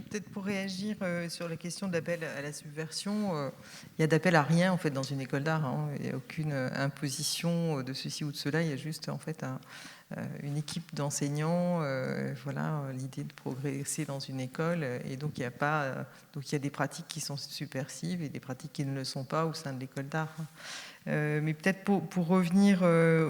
Peut-être pour réagir sur la question de l'appel à la subversion, il y a d'appel à rien en fait dans une école d'art. Il n'y a aucune imposition de ceci ou de cela. Il y a juste en fait une équipe d'enseignants. L'idée de progresser dans une école, et donc il y a des pratiques qui sont subversives et des pratiques qui ne le sont pas au sein de l'école d'art. Mais peut-être pour revenir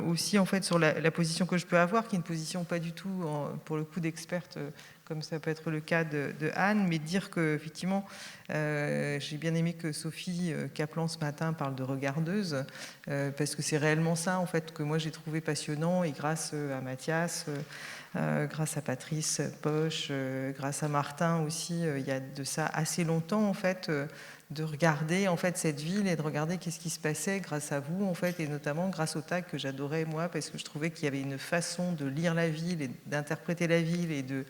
aussi en fait sur la position que je peux avoir, qui est une position pas du tout pour le coup d'experte, comme ça peut être le cas de Anne, mais dire que effectivement, j'ai bien aimé que Sophie Kaplan ce matin parle de regardeuse, parce que c'est réellement ça en fait que moi j'ai trouvé passionnant, et grâce à Mathias, grâce à Patrice Poche, grâce à Martin aussi, il y a de ça assez longtemps en fait. De regarder en fait cette ville et de regarder qu'est-ce qui se passait grâce à vous en fait, et notamment grâce au tag que j'adorais moi, parce que je trouvais qu'il y avait une façon de lire la ville et d'interpréter la ville et de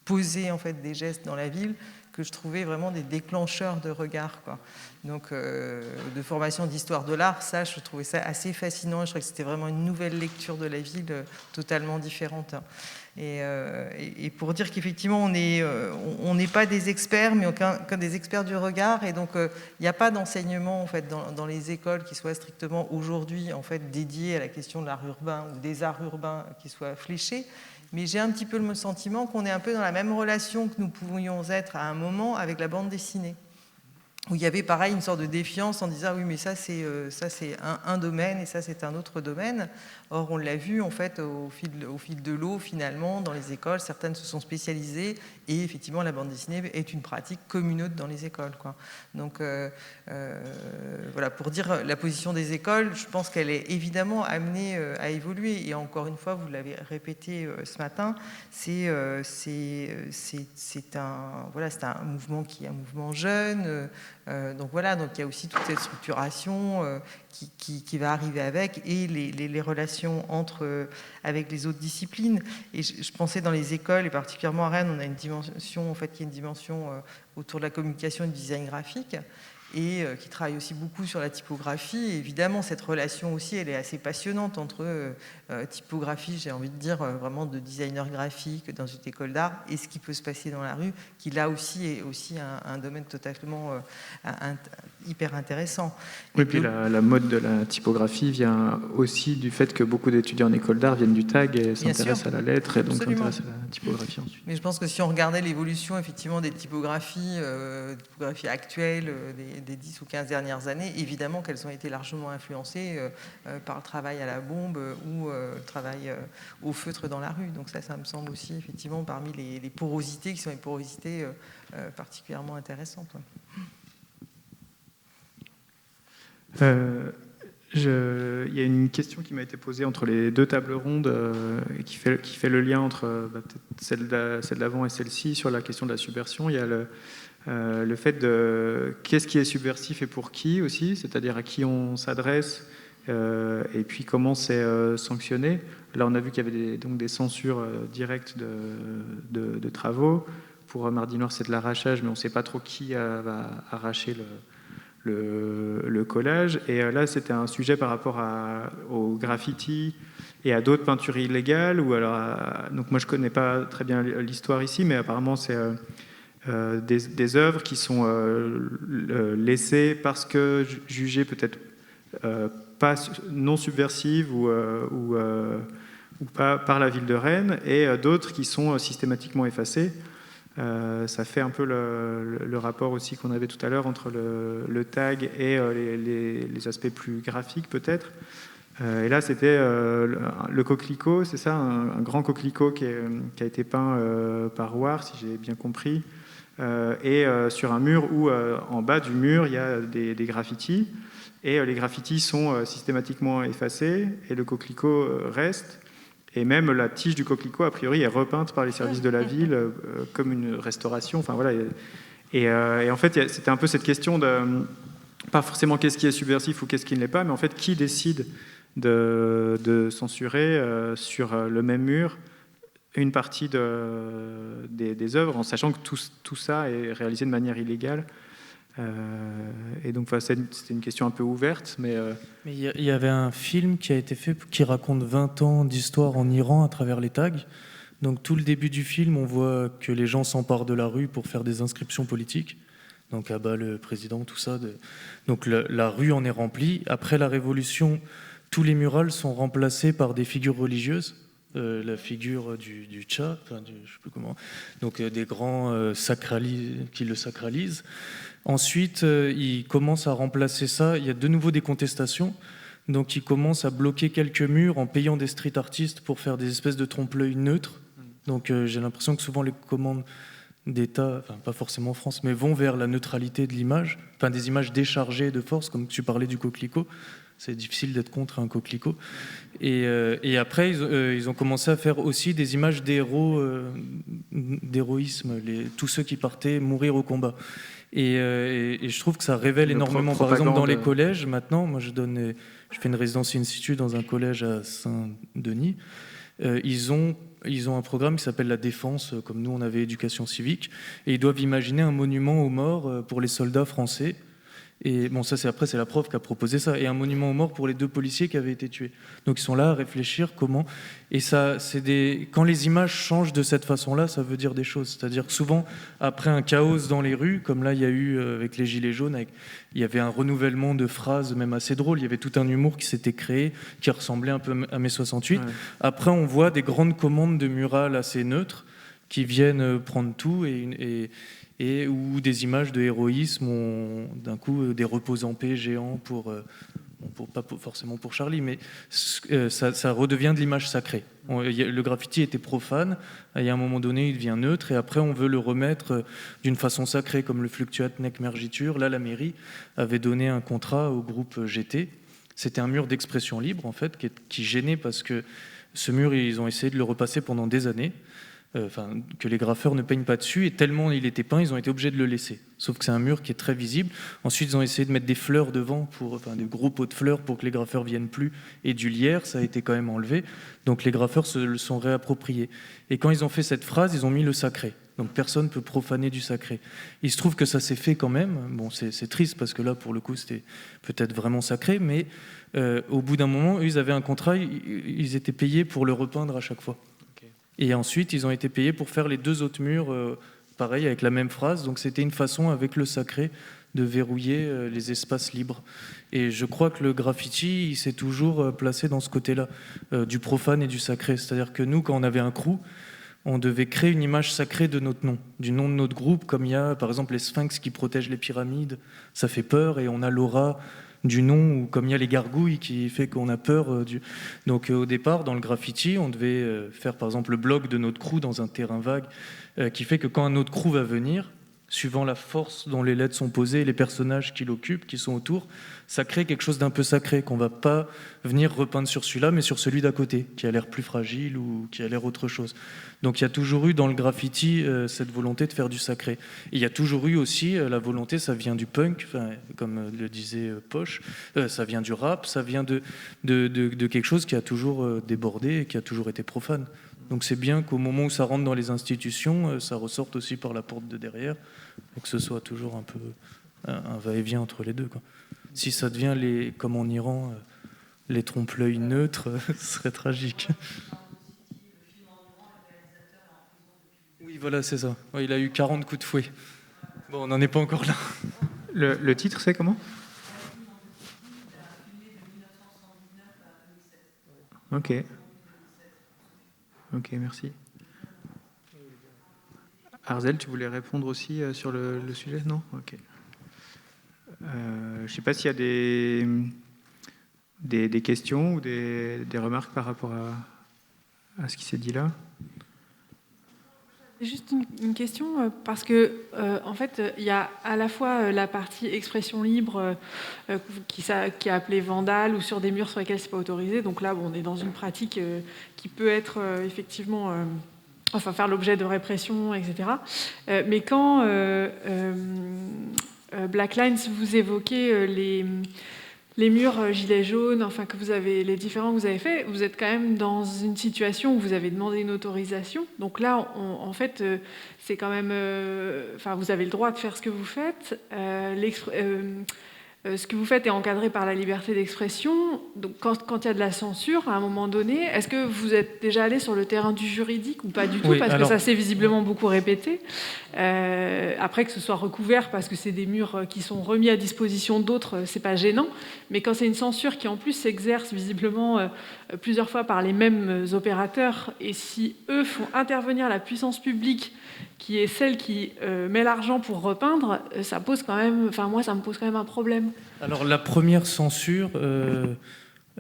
poser en fait des gestes dans la ville que je trouvais vraiment des déclencheurs de regard, quoi. Donc de formation d'histoire de l'art, ça je trouvais ça assez fascinant. Je trouvais que c'était vraiment une nouvelle lecture de la ville totalement différente. Et pour dire qu'effectivement on n'est pas des experts, mais qu'un des experts du regard, et donc il n'y a pas d'enseignement en fait dans les écoles qui soit strictement aujourd'hui en fait dédié à la question de l'art urbain ou des arts urbains qui soit fléché. Mais j'ai un petit peu le sentiment qu'on est un peu dans la même relation que nous pouvions être à un moment avec la bande dessinée. où il y avait pareil une sorte de défiance en disant oui mais ça c'est un domaine et ça c'est un autre domaine. Or on l'a vu en fait au fil de l'eau finalement dans les écoles, certaines se sont spécialisées et effectivement la bande dessinée est une pratique commune dans les écoles, quoi. Donc voilà, pour dire la position des écoles, je pense qu'elle est évidemment amenée à évoluer et encore une fois vous l'avez répété ce matin, c'est un mouvement qui est un mouvement jeune. Donc voilà, donc il y a aussi toute cette structuration qui va arriver avec et les relations avec les autres disciplines. Et je pensais dans les écoles, et particulièrement à Rennes, on a une dimension, en fait, qui est une dimension autour de la communication et du design graphique, et qui travaille aussi beaucoup sur la typographie. Et évidemment, cette relation aussi, elle est assez passionnante entre typographie, j'ai envie de dire, vraiment de designer graphique dans une école d'art, et ce qui peut se passer dans la rue, qui là aussi est aussi un domaine totalement hyper intéressant. Oui, puis la mode de la typographie vient aussi du fait que beaucoup d'étudiants en école d'art viennent du tag et s'intéressent à la lettre, et donc s'intéressent à la typographie ensuite. Mais je pense que si on regardait l'évolution effectivement des typographies actuelles des 10 ou 15 dernières années, évidemment qu'elles ont été largement influencées par le travail à la bombe ou le travail au feutre dans la rue. Donc ça me semble aussi effectivement parmi les porosités qui sont des porosités particulièrement intéressantes. Il y a une question qui m'a été posée entre les deux tables rondes qui fait le lien entre celle d'avant et celle-ci sur la question de la subversion. Il y a le fait de qu'est-ce qui est subversif et pour qui aussi, c'est-à-dire à qui on s'adresse et puis comment c'est sanctionné. Là, on a vu qu'il y avait des censures directes de travaux. Pour Mardi Noir, c'est de l'arrachage, mais on ne sait pas trop qui va arracher le collage. Et là, c'était un sujet par rapport au graffiti et à d'autres peintures illégales. Donc moi, je ne connais pas très bien l'histoire ici, mais apparemment, c'est des œuvres qui sont laissées parce que jugées peut-être pas non subversives ou pas par la ville de Rennes, et d'autres qui sont systématiquement effacées. Ça fait un peu le rapport aussi qu'on avait tout à l'heure entre le tag et les aspects plus graphiques peut-être. Et là, c'était le coquelicot, c'est ça, un grand coquelicot qui a été peint par War, si j'ai bien compris, et sur un mur où, en bas du mur, il y a des graffitis, et les graffitis sont systématiquement effacés, et le coquelicot reste. Et même la tige du coquelicot, a priori, est repeinte par les services de la ville comme une restauration. Enfin, voilà. Et en fait, c'était un peu cette question de, pas forcément qu'est-ce qui est subversif ou qu'est-ce qui ne l'est pas, mais en fait, qui décide de censurer sur le même mur une partie des œuvres, en sachant que tout ça est réalisé de manière illégale. Et donc c'était une question un peu ouverte, mais il y avait un film qui a été fait qui raconte 20 ans d'histoire en Iran à travers les tags. Donc tout le début du film, on voit que les gens s'emparent de la rue pour faire des inscriptions politiques. Donc à bas le président, tout ça. Donc la rue en est remplie. Après la Révolution, tous les murales sont remplacés par des figures religieuses. La figure du Tcha, je sais plus comment. Donc des grands qui le sacralisent. Ensuite, ils commencent à remplacer ça. Il y a de nouveau des contestations. Donc, ils commencent à bloquer quelques murs en payant des street artistes pour faire des espèces de trompe-l'œil neutres. Donc, j'ai l'impression que souvent les commandes d'État, enfin pas forcément en France, mais vont vers la neutralité de l'image, enfin des images déchargées de force, comme tu parlais du coquelicot. C'est difficile d'être contre un coquelicot. Et après, ils ont commencé à faire aussi des images d'héroïsme, tous ceux qui partaient mourir au combat. Et je trouve que ça révèle énormément. Par exemple, dans les collèges, maintenant, moi je fais une résidence in situ dans un collège à Saint-Denis. Ils ont un programme qui s'appelle la Défense, comme nous on avait éducation civique, et ils doivent imaginer un monument aux morts pour les soldats français. Et bon, ça c'est la prof qui a proposé ça, et un monument aux morts pour les 2 policiers qui avaient été tués. Donc ils sont là à réfléchir comment. Et ça, quand les images changent de cette façon-là, ça veut dire des choses. C'est-à-dire que souvent, après un chaos dans les rues, comme là il y a eu avec les Gilets jaunes, il y avait un renouvellement de phrases même assez drôle. Il y avait tout un humour qui s'était créé, qui ressemblait un peu à mai 68. Ouais. Après, on voit des grandes commandes de murales assez neutres qui viennent prendre tout ou des images de héroïsme, d'un coup des repos en paix géants pas forcément pour Charlie, mais ça redevient de l'image sacrée. Le graffiti était profane, et à un moment donné il devient neutre, et après on veut le remettre d'une façon sacrée, comme le Fluctuat Nec Mergitur. Là, la mairie avait donné un contrat au groupe GT. C'était un mur d'expression libre, en fait, qui gênait, parce que ce mur, ils ont essayé de le repasser pendant des années, que les graffeurs ne peignent pas dessus, et tellement il était peint, ils ont été obligés de le laisser. Sauf que c'est un mur qui est très visible. Ensuite, ils ont essayé de mettre des fleurs devant, des gros pots de fleurs pour que les graffeurs viennent plus, et du lierre, ça a été quand même enlevé. Donc les graffeurs se le sont réappropriés. Et quand ils ont fait cette phrase, ils ont mis le sacré. Donc personne ne peut profaner du sacré. Il se trouve que ça s'est fait quand même. Bon, c'est triste, parce que là, pour le coup, c'était peut-être vraiment sacré, mais au bout d'un moment, eux, ils avaient un contrat, ils étaient payés pour le repeindre à chaque fois. Et ensuite, ils ont été payés pour faire les 2 autres murs, pareil, avec la même phrase. Donc c'était une façon, avec le sacré, de verrouiller les espaces libres. Et je crois que le graffiti, il s'est toujours placé dans ce côté-là, du profane et du sacré. C'est-à-dire que nous, quand on avait un crew, on devait créer une image sacrée de notre nom, du nom de notre groupe, comme il y a, par exemple, les sphinx qui protègent les pyramides. Ça fait peur, et on a l'aura du nom, ou comme il y a les gargouilles qui fait qu'on a peur Donc au départ, dans le graffiti, on devait faire par exemple le bloc de notre crew dans un terrain vague, qui fait que quand un autre crew va venir, suivant la force dont les lettres sont posées, les personnages qui l'occupent, qui sont autour, ça crée quelque chose d'un peu sacré, qu'on ne va pas venir repeindre sur celui-là, mais sur celui d'à côté, qui a l'air plus fragile ou qui a l'air autre chose. Donc il y a toujours eu dans le graffiti cette volonté de faire du sacré. Et il y a toujours eu aussi la volonté, ça vient du punk, comme le disait Poche, ça vient du rap, ça vient de quelque chose qui a toujours débordé et qui a toujours été profane. Donc c'est bien qu'au moment où ça rentre dans les institutions, ça ressorte aussi par la porte de derrière, et que ce soit toujours un peu un va-et-vient entre les deux, quoi. Si ça devient, comme en Iran, les trompe-l'œil neutres, ce serait tragique. Oui, voilà, c'est ça. Ouais, il a eu 40 coups de fouet. Bon, on n'en est pas encore là. Le titre, c'est comment ? Ok. Ok, merci. Arzel, tu voulais répondre aussi sur le sujet ? Non ? Ok. Je ne sais pas s'il y a des questions ou des remarques par rapport à ce qui s'est dit là. Juste une question, parce que en fait, il y a à la fois la partie expression libre qui est appelée vandale, ou sur des murs sur lesquels c'est pas autorisé. Donc là, on est dans une pratique qui peut être effectivement, faire l'objet de répression, etc. Mais quand Black Lines, vous évoquez les murs gilets jaunes, que vous avez, les différents que vous avez faits, vous êtes quand même dans une situation où vous avez demandé une autorisation. Donc là, en fait, c'est quand même... vous avez le droit de faire ce que vous faites. Ce que vous faites est encadré par la liberté d'expression. Donc quand il y a de la censure, à un moment donné, est-ce que vous êtes déjà allé sur le terrain du juridique ou pas du tout ? Oui, parce que ça s'est visiblement beaucoup répété. Après, que ce soit recouvert parce que c'est des murs qui sont remis à disposition d'autres, c'est pas gênant. Mais quand c'est une censure qui en plus s'exerce visiblement plusieurs fois par les mêmes opérateurs, et si eux font intervenir la puissance publique, qui est celle qui met l'argent pour repeindre, ça pose quand même... moi, ça me pose quand même un problème. Alors, la première censure,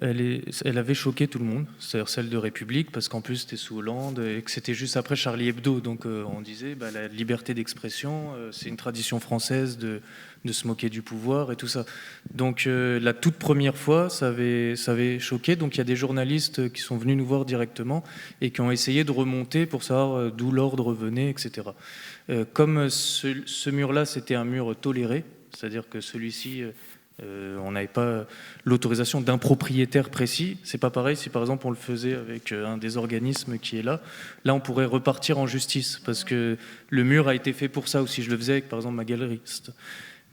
elle avait choqué tout le monde, c'est-à-dire celle de République, parce qu'en plus, c'était sous Hollande, et que c'était juste après Charlie Hebdo. Donc, on disait, la liberté d'expression, c'est une tradition française de se moquer du pouvoir et tout ça. Donc, la toute première fois, ça avait choqué. Donc, il y a des journalistes qui sont venus nous voir directement et qui ont essayé de remonter pour savoir d'où l'ordre venait, etc. Comme ce mur-là, c'était un mur toléré, c'est-à-dire que celui-ci... on n'avait pas l'autorisation d'un propriétaire précis. C'est pas pareil si par exemple on le faisait avec un des organismes qui est là. Là, on pourrait repartir en justice parce que le mur a été fait pour ça, ou si je le faisais avec par exemple ma galeriste.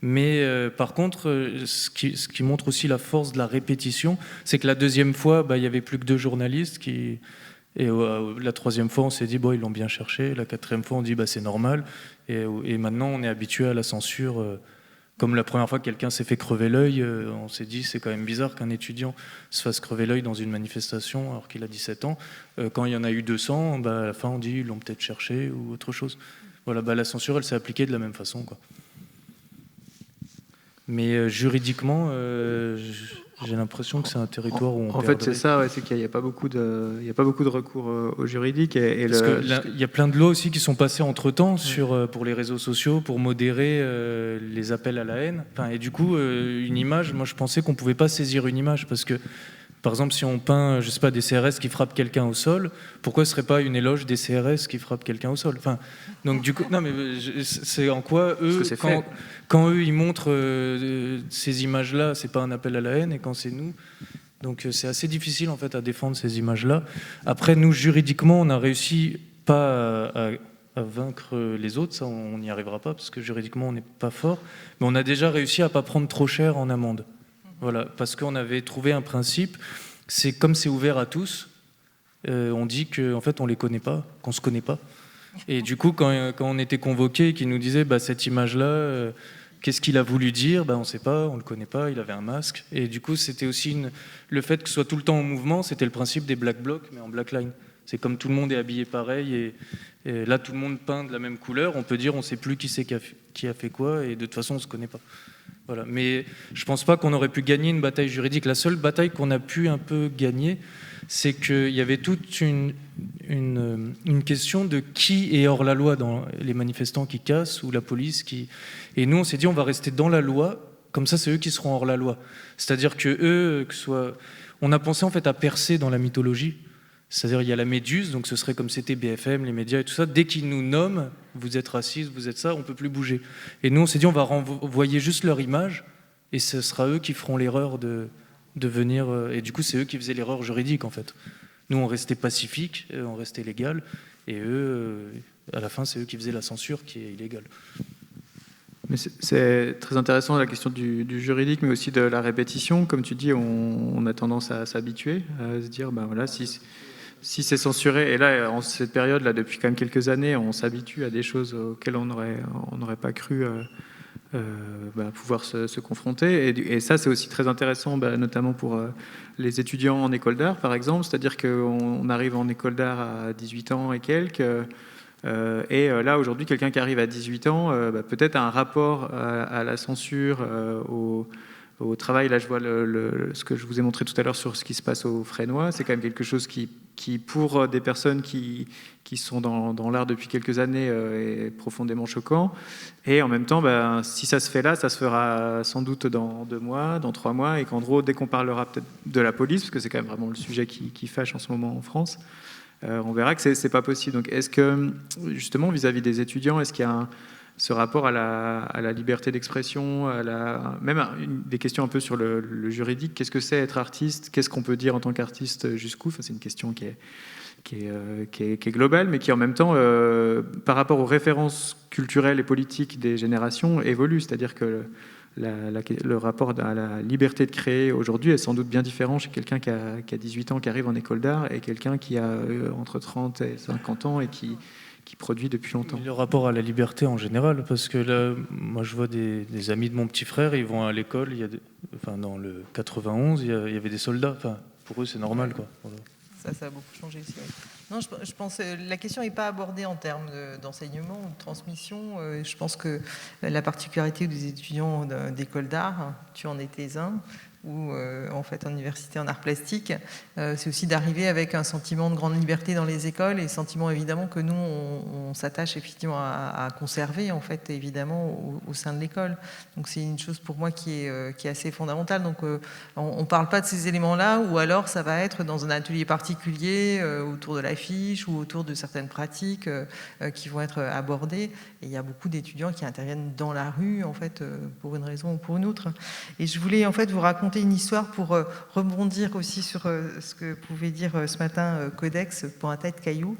Mais par contre, ce qui montre aussi la force de la répétition, c'est que la deuxième fois, il y avait plus que 2 journalistes et la troisième fois, on s'est dit ils l'ont bien cherché. La quatrième fois, on dit c'est normal. Et maintenant, on est habitué à la censure. Comme la première fois que quelqu'un s'est fait crever l'œil, on s'est dit c'est quand même bizarre qu'un étudiant se fasse crever l'œil dans une manifestation alors qu'il a 17 ans. Quand il y en a eu 200, à la fin on dit ils l'ont peut-être cherché ou autre chose. Voilà, la censure, elle s'est appliquée de la même façon, quoi. Mais juridiquement, j'ai l'impression que c'est un territoire où on En fait, c'est ça, c'est qu'il n'y a pas beaucoup de recours au juridique. Parce qu'il y a plein de lois aussi qui sont passées entre-temps pour les réseaux sociaux, pour modérer les appels à la haine. Et du coup, une image, moi je pensais qu'on ne pouvait pas saisir une image, parce que, par exemple, si on peint, je sais pas, des CRS qui frappent quelqu'un au sol, pourquoi ce serait pas une éloge des CRS qui frappent quelqu'un au sol? Donc du coup, non, mais c'est en quoi eux, quand eux ils montrent ces images-là, c'est pas un appel à la haine, et quand c'est nous, donc c'est assez difficile en fait à défendre ces images-là. Après, nous juridiquement, on a réussi pas à vaincre les autres, ça on n'y arrivera pas parce que juridiquement on n'est pas fort, mais on a déjà réussi à pas prendre trop cher en amende. Voilà, parce qu'on avait trouvé un principe, c'est comme c'est ouvert à tous, on dit qu'en fait on les connaît pas, qu'on se connaît pas. Et du coup, quand on était convoqués et qu'ils nous disaient cette image-là, qu'est-ce qu'il a voulu dire, on ne sait pas, on le connaît pas, il avait un masque. Et du coup, c'était aussi le fait que ce soit tout le temps en mouvement, c'était le principe des black blocs, mais en black line. C'est comme tout le monde est habillé pareil, et là tout le monde peint de la même couleur, on peut dire on ne sait plus qui a fait quoi, et de toute façon on ne se connaît pas. Voilà. Mais je ne pense pas qu'on aurait pu gagner une bataille juridique. La seule bataille qu'on a pu un peu gagner, c'est qu'il y avait toute une question de qui est hors la loi dans les manifestants qui cassent ou la police qui... Et nous, on s'est dit, on va rester dans la loi, comme ça, c'est eux qui seront hors la loi. C'est-à-dire que eux, on a pensé en fait à percer dans la mythologie. C'est-à-dire, il y a la Méduse, donc ce serait comme c'était BFM, les médias et tout ça. Dès qu'ils nous nomment, vous êtes raciste, vous êtes ça, on ne peut plus bouger. Et nous, on s'est dit, on va renvoyer juste leur image, et ce sera eux qui feront l'erreur de venir... Et du coup, c'est eux qui faisaient l'erreur juridique, en fait. Nous, on restait pacifique, on restait légal, et eux, à la fin, c'est eux qui faisaient la censure qui est illégale. Mais c'est très intéressant la question du juridique, mais aussi de la répétition. Comme tu dis, on a tendance à s'habituer, à se dire, voilà, si c'est censuré, et là, en cette période-là, depuis quand même quelques années, on s'habitue à des choses auxquelles on n'aurait pas cru pouvoir se confronter. Et ça, c'est aussi très intéressant, notamment pour les étudiants en école d'art, par exemple. C'est-à-dire qu'on arrive en école d'art à 18 ans et quelques, et là, aujourd'hui, quelqu'un qui arrive à 18 ans, peut-être a un rapport à la censure, au travail. Là, je vois ce que je vous ai montré tout à l'heure sur ce qui se passe au Fresnoy. C'est quand même quelque chose qui pour des personnes qui sont dans l'art depuis quelques années, est profondément choquant. Et en même temps, si ça se fait là, ça se fera sans doute dans 2 mois, dans 3 mois, et qu'en gros, dès qu'on parlera peut-être de la police, parce que c'est quand même vraiment le sujet qui fâche en ce moment en France, on verra que c'est pas possible. Donc, est-ce que, justement, vis-à-vis des étudiants, est-ce qu'il y a ce rapport à la liberté d'expression, même des questions un peu sur le juridique. Qu'est-ce que c'est être artiste? Qu'est-ce qu'on peut dire en tant qu'artiste jusqu'où? C'est une question qui est globale, mais qui en même temps, par rapport aux références culturelles et politiques des générations, évolue. C'est-à-dire que le rapport à la liberté de créer aujourd'hui est sans doute bien différent chez quelqu'un qui a 18 ans, qui arrive en école d'art, et quelqu'un qui a entre 30 et 50 ans et qui produit depuis longtemps. Le rapport à la liberté en général, parce que là, moi je vois des amis de mon petit frère, ils vont à l'école, dans le 91, il y avait des soldats, pour eux c'est normal, quoi. Voilà. Ça a beaucoup changé aussi. Oui. Non, je pense que la question n'est pas abordée en termes d'enseignement ou de transmission. Je pense que la particularité des étudiants d'école d'art, tu en étais un, ou en fait en université en arts plastiques, c'est aussi d'arriver avec un sentiment de grande liberté dans les écoles, et sentiment évidemment que nous on s'attache effectivement à conserver en fait évidemment au sein de l'école. Donc c'est une chose pour moi qui est assez fondamentale. Donc on parle pas de ces éléments-là, ou alors ça va être dans un atelier particulier autour de l'affiche ou autour de certaines pratiques qui vont être abordées. Et il y a beaucoup d'étudiants qui interviennent dans la rue en fait pour une raison ou pour une autre. Et je voulais en fait vous raconter une histoire pour rebondir aussi sur ce que pouvait dire ce matin Codex pour un tas de cailloux,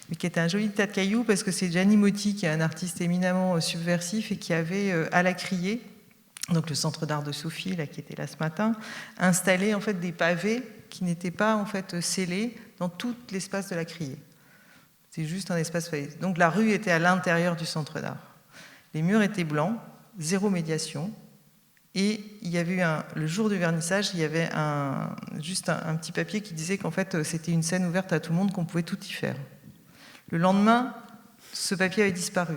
mais qui était un joli tas de cailloux parce que c'est Gianni Motti, qui est un artiste éminemment subversif et qui avait à la Criée, donc le centre d'art de Sophie là, qui était là ce matin, installé en fait des pavés qui n'étaient pas en fait scellés dans tout l'espace de la Criée. C'est juste un espace pavé. Donc la rue était à l'intérieur du centre d'art. Les murs étaient blancs, zéro médiation. Et il y avait le jour du vernissage, il y avait juste un petit papier qui disait qu'en fait c'était une scène ouverte à tout le monde, qu'on pouvait tout y faire. Le lendemain, ce papier avait disparu.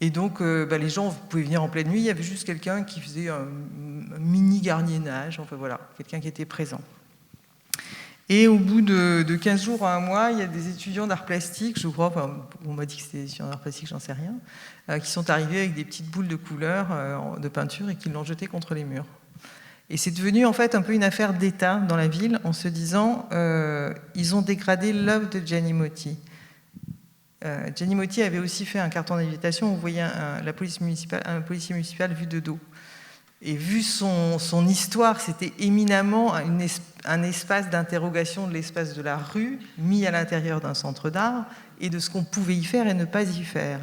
Et donc, les gens pouvaient venir en pleine nuit, il y avait juste quelqu'un qui faisait un mini gardiennage, enfin voilà, quelqu'un qui était présent. Et au bout de 15 jours à un mois, il y a des étudiants d'art plastique, je crois, enfin, on m'a dit que c'était des étudiants d'art plastique, j'en sais rien, qui sont arrivés avec des petites boules de couleur de peinture et qui l'ont jeté contre les murs. Et c'est devenu en fait un peu une affaire d'État dans la ville en se disant ils ont dégradé l'œuvre de Gianni Motti. Gianni Motti avait aussi fait un carton d'invitation où vous voyez un policier municipal vu de dos. Et vu son histoire, c'était éminemment un espace d'interrogation de l'espace de la rue, mis à l'intérieur d'un centre d'art, et de ce qu'on pouvait y faire et ne pas y faire.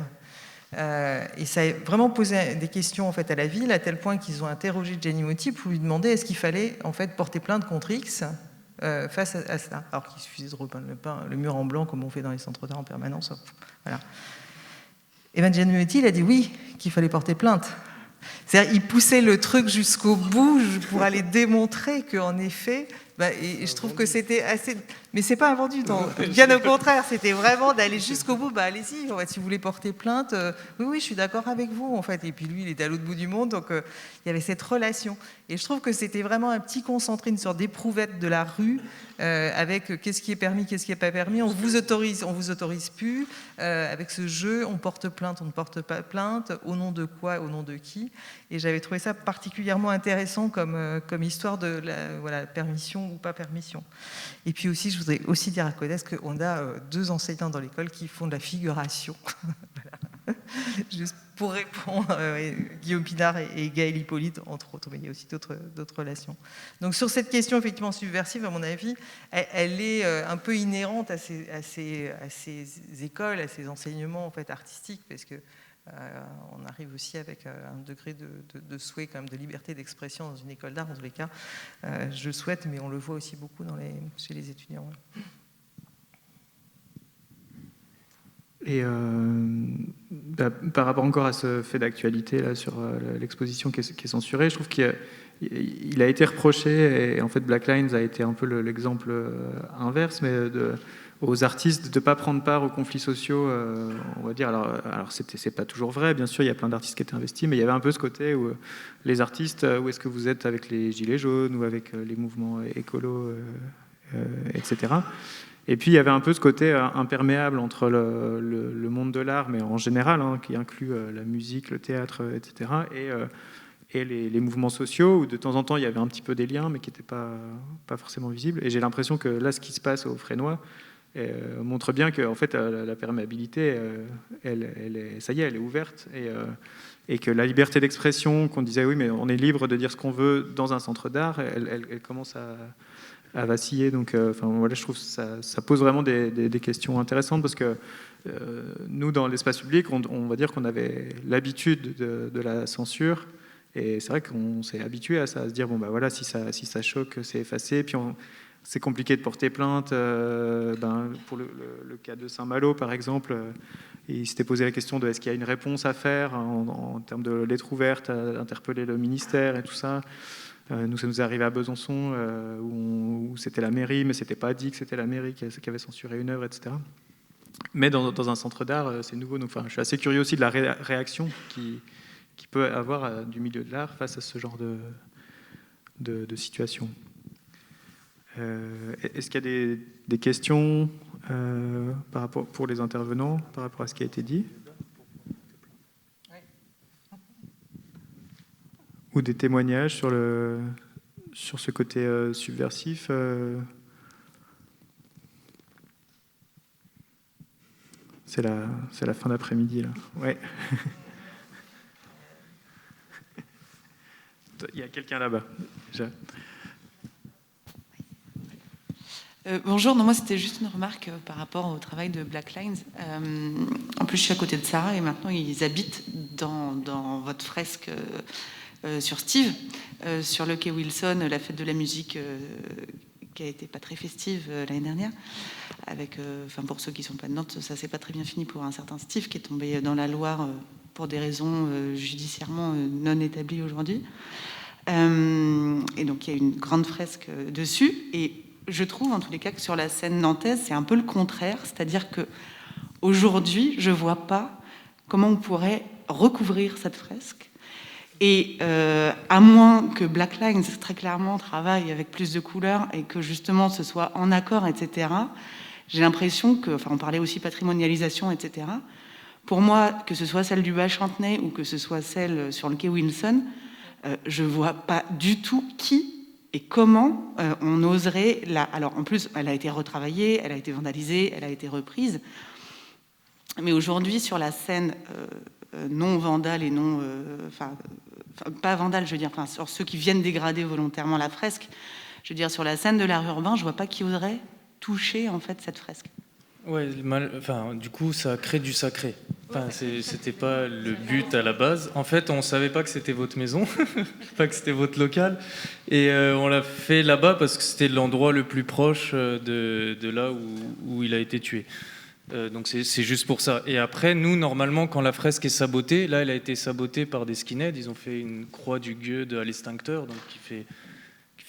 Et ça a vraiment posé des questions en fait, à la ville, à tel point qu'ils ont interrogé Gianni Motti pour lui demander est-ce qu'il fallait en fait, porter plainte contre X face à cela, alors qu'il suffisait de repeindre le mur en blanc comme on fait dans les centres d'art en permanence. Voilà. Et bien Gianni Motti, il a dit oui, qu'il fallait porter plainte. C'est-à-dire, il poussait le truc jusqu'au bout pour aller démontrer qu'en effet, et je trouve que c'était assez... Mais c'est pas invendu, bien au contraire, c'était vraiment d'aller jusqu'au bout, allez-y, en fait, si vous voulez porter plainte, oui, je suis d'accord avec vous, en fait. Et puis lui, il était à l'autre bout du monde, donc il y avait cette relation. Et je trouve que c'était vraiment un petit concentré, une sorte d'éprouvette de la rue, avec qu'est-ce qui est permis, qu'est-ce qui n'est pas permis, on vous autorise plus, avec ce jeu, on porte plainte, on ne porte pas plainte, au nom de quoi, au nom de qui. Et j'avais trouvé ça particulièrement intéressant comme histoire de la permission ou pas permission. Et puis aussi, je voudrais aussi dire à Codès qu'on a 2 enseignants dans l'école qui font de la figuration. Voilà. Juste pour répondre, Guillaume Pinard et Gaël Hippolyte, entre autres, mais il y a aussi d'autres relations. Donc sur cette question effectivement subversive, à mon avis, elle est un peu inhérente à ces écoles, à ces enseignements en fait, artistiques, parce que on arrive aussi avec un degré de souhait quand même de liberté d'expression dans une école d'art, en tous les cas. Je le souhaite, mais on le voit aussi beaucoup chez les étudiants. Et par rapport encore à ce fait d'actualité là, sur l'exposition qui est censurée, je trouve qu'il a été reproché, et en fait Black Lines a été un peu l'exemple inverse, mais aux artistes de ne pas prendre part aux conflits sociaux, on va dire. Alors c'est pas toujours vrai, bien sûr, il y a plein d'artistes qui étaient investis, mais il y avait un peu ce côté où les artistes, où est-ce que vous êtes avec les gilets jaunes ou avec les mouvements écolos, etc. Et puis il y avait un peu ce côté imperméable entre le monde de l'art, mais en général, qui inclut la musique, le théâtre, etc., et les mouvements sociaux, où de temps en temps il y avait un petit peu des liens, mais qui n'étaient pas forcément visibles. Et j'ai l'impression que là, ce qui se passe au Fresnoy montre bien que en fait, la perméabilité, ça y est, elle est ouverte, et que la liberté d'expression, qu'on disait oui, mais on est libre de dire ce qu'on veut dans un centre d'art, elle commence à vaciller. Donc, voilà, je trouve que ça pose vraiment des questions intéressantes, parce que nous, dans l'espace public, on va dire qu'on avait l'habitude de la censure, et c'est vrai qu'on s'est habitué à ça, à se dire bon voilà, si ça choque, c'est effacé. Puis c'est compliqué de porter plainte. Pour le cas de Saint-Malo, par exemple, il s'était posé la question de est-ce qu'il y a une réponse à faire en termes de lettres ouvertes, à interpeller le ministère et tout ça. Nous, ça nous est arrivé à Besançon, où c'était la mairie, mais c'était pas dit que c'était la mairie qui avait censuré une œuvre, etc. Mais dans un centre d'art, c'est nouveau. Donc, je suis assez curieux aussi de la réaction qui peut avoir du milieu de l'art face à ce genre de situation. Est-ce qu'il y a des questions pour les intervenants par rapport à ce qui a été dit ? Ou des témoignages sur ce côté subversif C'est la fin d'après-midi, là. Ouais. Il y a quelqu'un là-bas, déjà. Bonjour, moi c'était juste une remarque par rapport au travail de Black Lines. En plus, je suis à côté de Sarah et maintenant ils habitent dans votre fresque sur Steve, sur le quai Wilson, la fête de la musique qui a été pas très festive l'année dernière. Avec, pour ceux qui ne sont pas de Nantes, ça s'est pas très bien fini pour un certain Steve qui est tombé dans la Loire pour des raisons judiciairement non établies aujourd'hui. Et donc il y a une grande fresque dessus. Et je trouve en tous les cas que sur la scène nantaise, c'est un peu le contraire. C'est-à-dire qu'aujourd'hui, je ne vois pas comment on pourrait recouvrir cette fresque. Et à moins que Black Lines, très clairement, travaille avec plus de couleurs et que justement ce soit en accord, etc., j'ai l'impression que, enfin on parlait aussi patrimonialisation, etc., pour moi, que ce soit celle du Bas-Chantenay ou que ce soit celle sur le quai Wilson, je ne vois pas du tout qui et comment on oserait... Alors en plus, elle a été retravaillée, elle a été vandalisée, elle a été reprise. Mais aujourd'hui, sur la scène non vandale et non... pas vandale, je veux dire, sur ceux qui viennent dégrader volontairement la fresque, je veux dire, sur la scène de l'art urbain, je ne vois pas qui oserait toucher en fait cette fresque. Ouais, du coup, ça crée du sacré. C'était pas le but à la base. En fait, on savait pas que c'était votre maison, pas que c'était votre local, et on l'a fait là-bas parce que c'était l'endroit le plus proche de là où il a été tué. Donc c'est juste pour ça. Et après, nous, normalement, quand la fresque est sabotée, là, elle a été sabotée par des skinheads. Ils ont fait une croix du gueux à l'extincteur, donc qui fait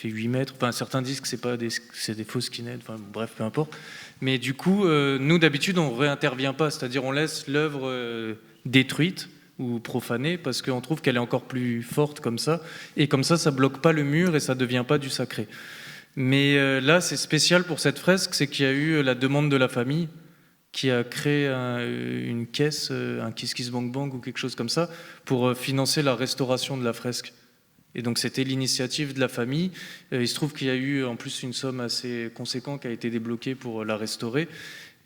8 mètres. Enfin, certains disent que c'est des faux skinheads. Enfin, bref, peu importe. Mais du coup, nous, d'habitude, on ne réintervient pas. C'est-à-dire, on laisse l'œuvre détruite ou profanée parce qu'on trouve qu'elle est encore plus forte comme ça. Et comme ça ne bloque pas le mur et ça ne devient pas du sacré. Mais là, c'est spécial pour cette fresque, c'est qu'il y a eu la demande de la famille qui a créé une caisse, un Kiss Kiss Bang Bang ou quelque chose comme ça, pour financer la restauration de la fresque. Et donc c'était l'initiative de la famille. Il se trouve qu'il y a eu en plus une somme assez conséquente qui a été débloquée pour la restaurer.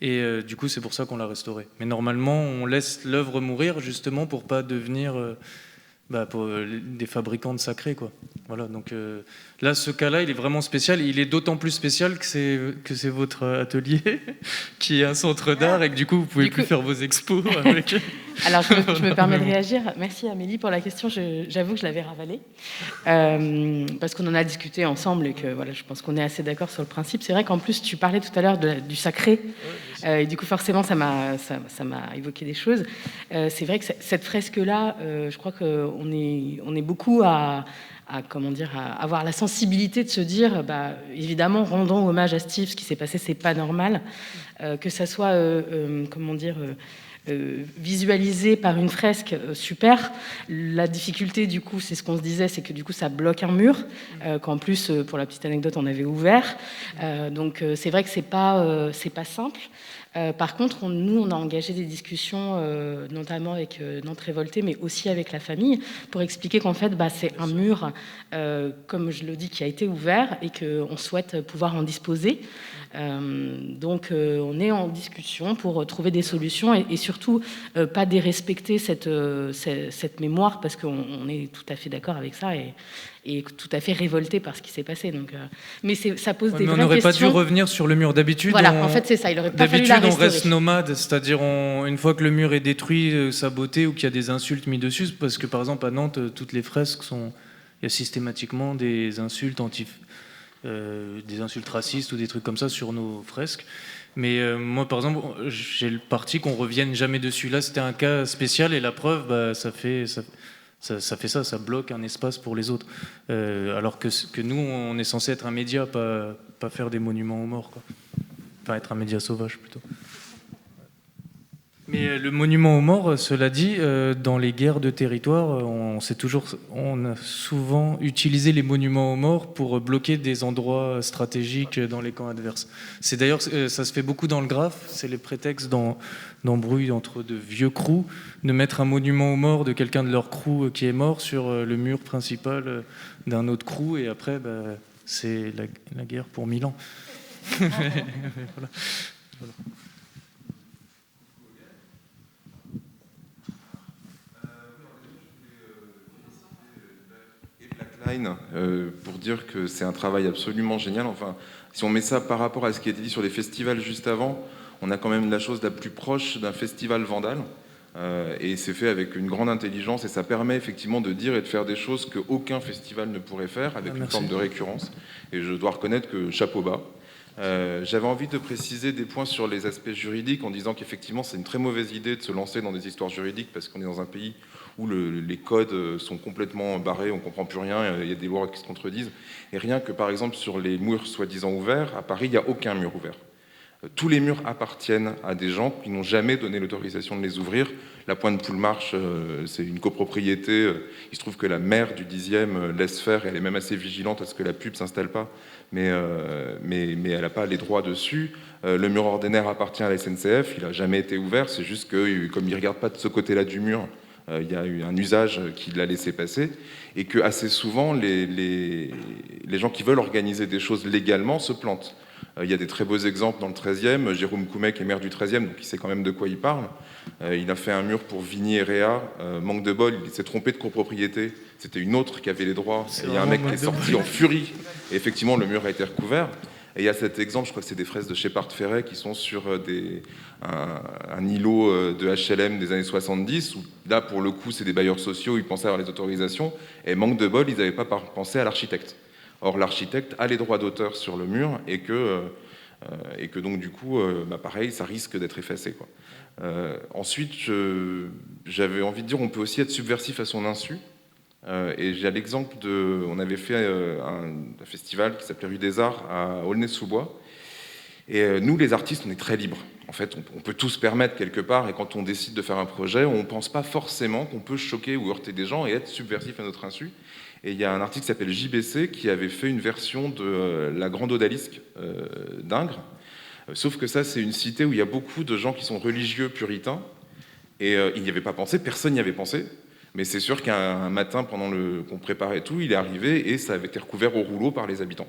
Et du coup c'est pour ça qu'on l'a restaurée. Mais normalement on laisse l'œuvre mourir justement pour pas devenir des fabricants de sacrés, quoi. Voilà, donc là, ce cas-là, il est vraiment spécial. Il est d'autant plus spécial que c'est votre atelier qui est un centre d'art et que du coup, vous pouvez plus faire vos expos avec... Alors, je me permets de réagir. Merci Amélie pour la question. J'avoue que je l'avais ravalée parce qu'on en a discuté ensemble et que voilà, je pense qu'on est assez d'accord sur le principe. C'est vrai qu'en plus, tu parlais tout à l'heure du sacré et du coup, forcément, ça m'a évoqué des choses. C'est vrai que cette fresque-là, je crois qu'on est beaucoup à avoir la sensibilité de se dire, évidemment, rendons hommage à Steve, ce qui s'est passé, c'est pas normal, que ça soit, visualisé par une fresque, super. La difficulté, du coup, c'est ce qu'on se disait, c'est que du coup, ça bloque un mur, qu'en plus, pour la petite anecdote, on avait ouvert. Donc, c'est vrai que c'est pas simple. Par contre, nous, on a engagé des discussions, notamment avec Nantes Révoltée, mais aussi avec la famille, pour expliquer qu'en fait, c'est un mur, comme je le dis, qui a été ouvert et qu'on souhaite pouvoir en disposer. Donc, on est en discussion pour trouver des solutions et surtout pas dérespecter cette mémoire, parce qu'on est tout à fait d'accord avec ça et tout à fait révolté par ce qui s'est passé. Donc, mais ça pose des vraies questions. On n'aurait pas dû revenir sur le mur. D'habitude, voilà, en fait, c'est ça. Il aurait pas fallu la restaurer. D'habitude, on reste nomade, c'est-à-dire une fois que le mur est détruit, saboté ou qu'il y a des insultes mises dessus, parce que par exemple à Nantes, toutes les fresques il y a systématiquement des insultes des insultes racistes ou des trucs comme ça sur nos fresques. Mais moi, par exemple, j'ai le parti qu'on revienne jamais dessus. Là, c'était un cas spécial et la preuve, ça fait ça bloque un espace pour les autres. Alors que nous, on est censé être un média, pas faire des monuments aux morts, quoi. Enfin, être un média sauvage, plutôt. Mais le monument aux morts, cela dit, dans les guerres de territoire, on a souvent utilisé les monuments aux morts pour bloquer des endroits stratégiques dans les camps adverses. C'est d'ailleurs, ça se fait beaucoup dans le Graphe, c'est les prétextes d'embrouilles entre de vieux crews, de mettre un monument aux morts de quelqu'un de leur crew qui est mort sur le mur principal d'un autre crew, et après, c'est la guerre pour 1000 ans. Voilà. Pour dire que c'est un travail absolument génial. Enfin, si on met ça par rapport à ce qui a été dit sur les festivals juste avant, on a quand même la chose la plus proche d'un festival vandale. Et c'est fait avec une grande intelligence et ça permet effectivement de dire et de faire des choses qu'aucun festival ne pourrait faire avec une forme de récurrence. Et je dois reconnaître que chapeau bas. J'avais envie de préciser des points sur les aspects juridiques en disant qu'effectivement c'est une très mauvaise idée de se lancer dans des histoires juridiques parce qu'on est dans un pays où les codes sont complètement barrés, on ne comprend plus rien, il y a des lois qui se contredisent. Et rien que par exemple sur les murs soi-disant ouverts, à Paris il n'y a aucun mur ouvert. Tous les murs appartiennent à des gens qui n'ont jamais donné l'autorisation de les ouvrir. La Pointe Poulmarche, c'est une copropriété. Il se trouve que la maire du 10e laisse faire, et elle est même assez vigilante à ce que la pub ne s'installe pas, mais elle n'a pas les droits dessus. Le mur ordinaire appartient à la SNCF, il n'a jamais été ouvert, c'est juste que comme il ne regarde pas de ce côté-là du mur, il y a eu un usage qui l'a laissé passer, et que assez souvent, les gens qui veulent organiser des choses légalement se plantent. Il y a des très beaux exemples dans le 13e. Jérôme Koumec est maire du 13e, donc il sait quand même de quoi il parle. Il a fait un mur pour Vigny et Réa. Manque de bol, il s'est trompé de copropriété. C'était une autre qui avait les droits. Et il y a un mec qui est sorti en furie. Et effectivement, le mur a été recouvert. Et il y a cet exemple, je crois que c'est des fraises de Shepard Ferret qui sont sur un îlot de HLM des années 70, où là, pour le coup, c'est des bailleurs sociaux, ils pensaient avoir les autorisations. Et manque de bol, ils n'avaient pas pensé à l'architecte. Or, l'architecte a les droits d'auteur sur le mur et que donc, du coup, pareil, ça risque d'être effacé, quoi. Ensuite, j'avais envie de dire on peut aussi être subversif à son insu. Et j'ai l'exemple on avait fait un festival qui s'appelait Rue des Arts à Aulnay-sous-Bois. Et nous, les artistes, on est très libres. En fait, on peut tout se permettre quelque part. Et quand on décide de faire un projet, on ne pense pas forcément qu'on peut choquer ou heurter des gens et être subversif à notre insu. Et il y a un artiste qui s'appelle JBC qui avait fait une version de La Grande Odalisque d'Ingres. Sauf que ça, c'est une cité où il y a beaucoup de gens qui sont religieux puritains. Et il n'y avait pas pensé, personne n'y avait pensé. Mais c'est sûr qu'un matin, pendant qu'on préparait tout, il est arrivé et ça avait été recouvert au rouleau par les habitants.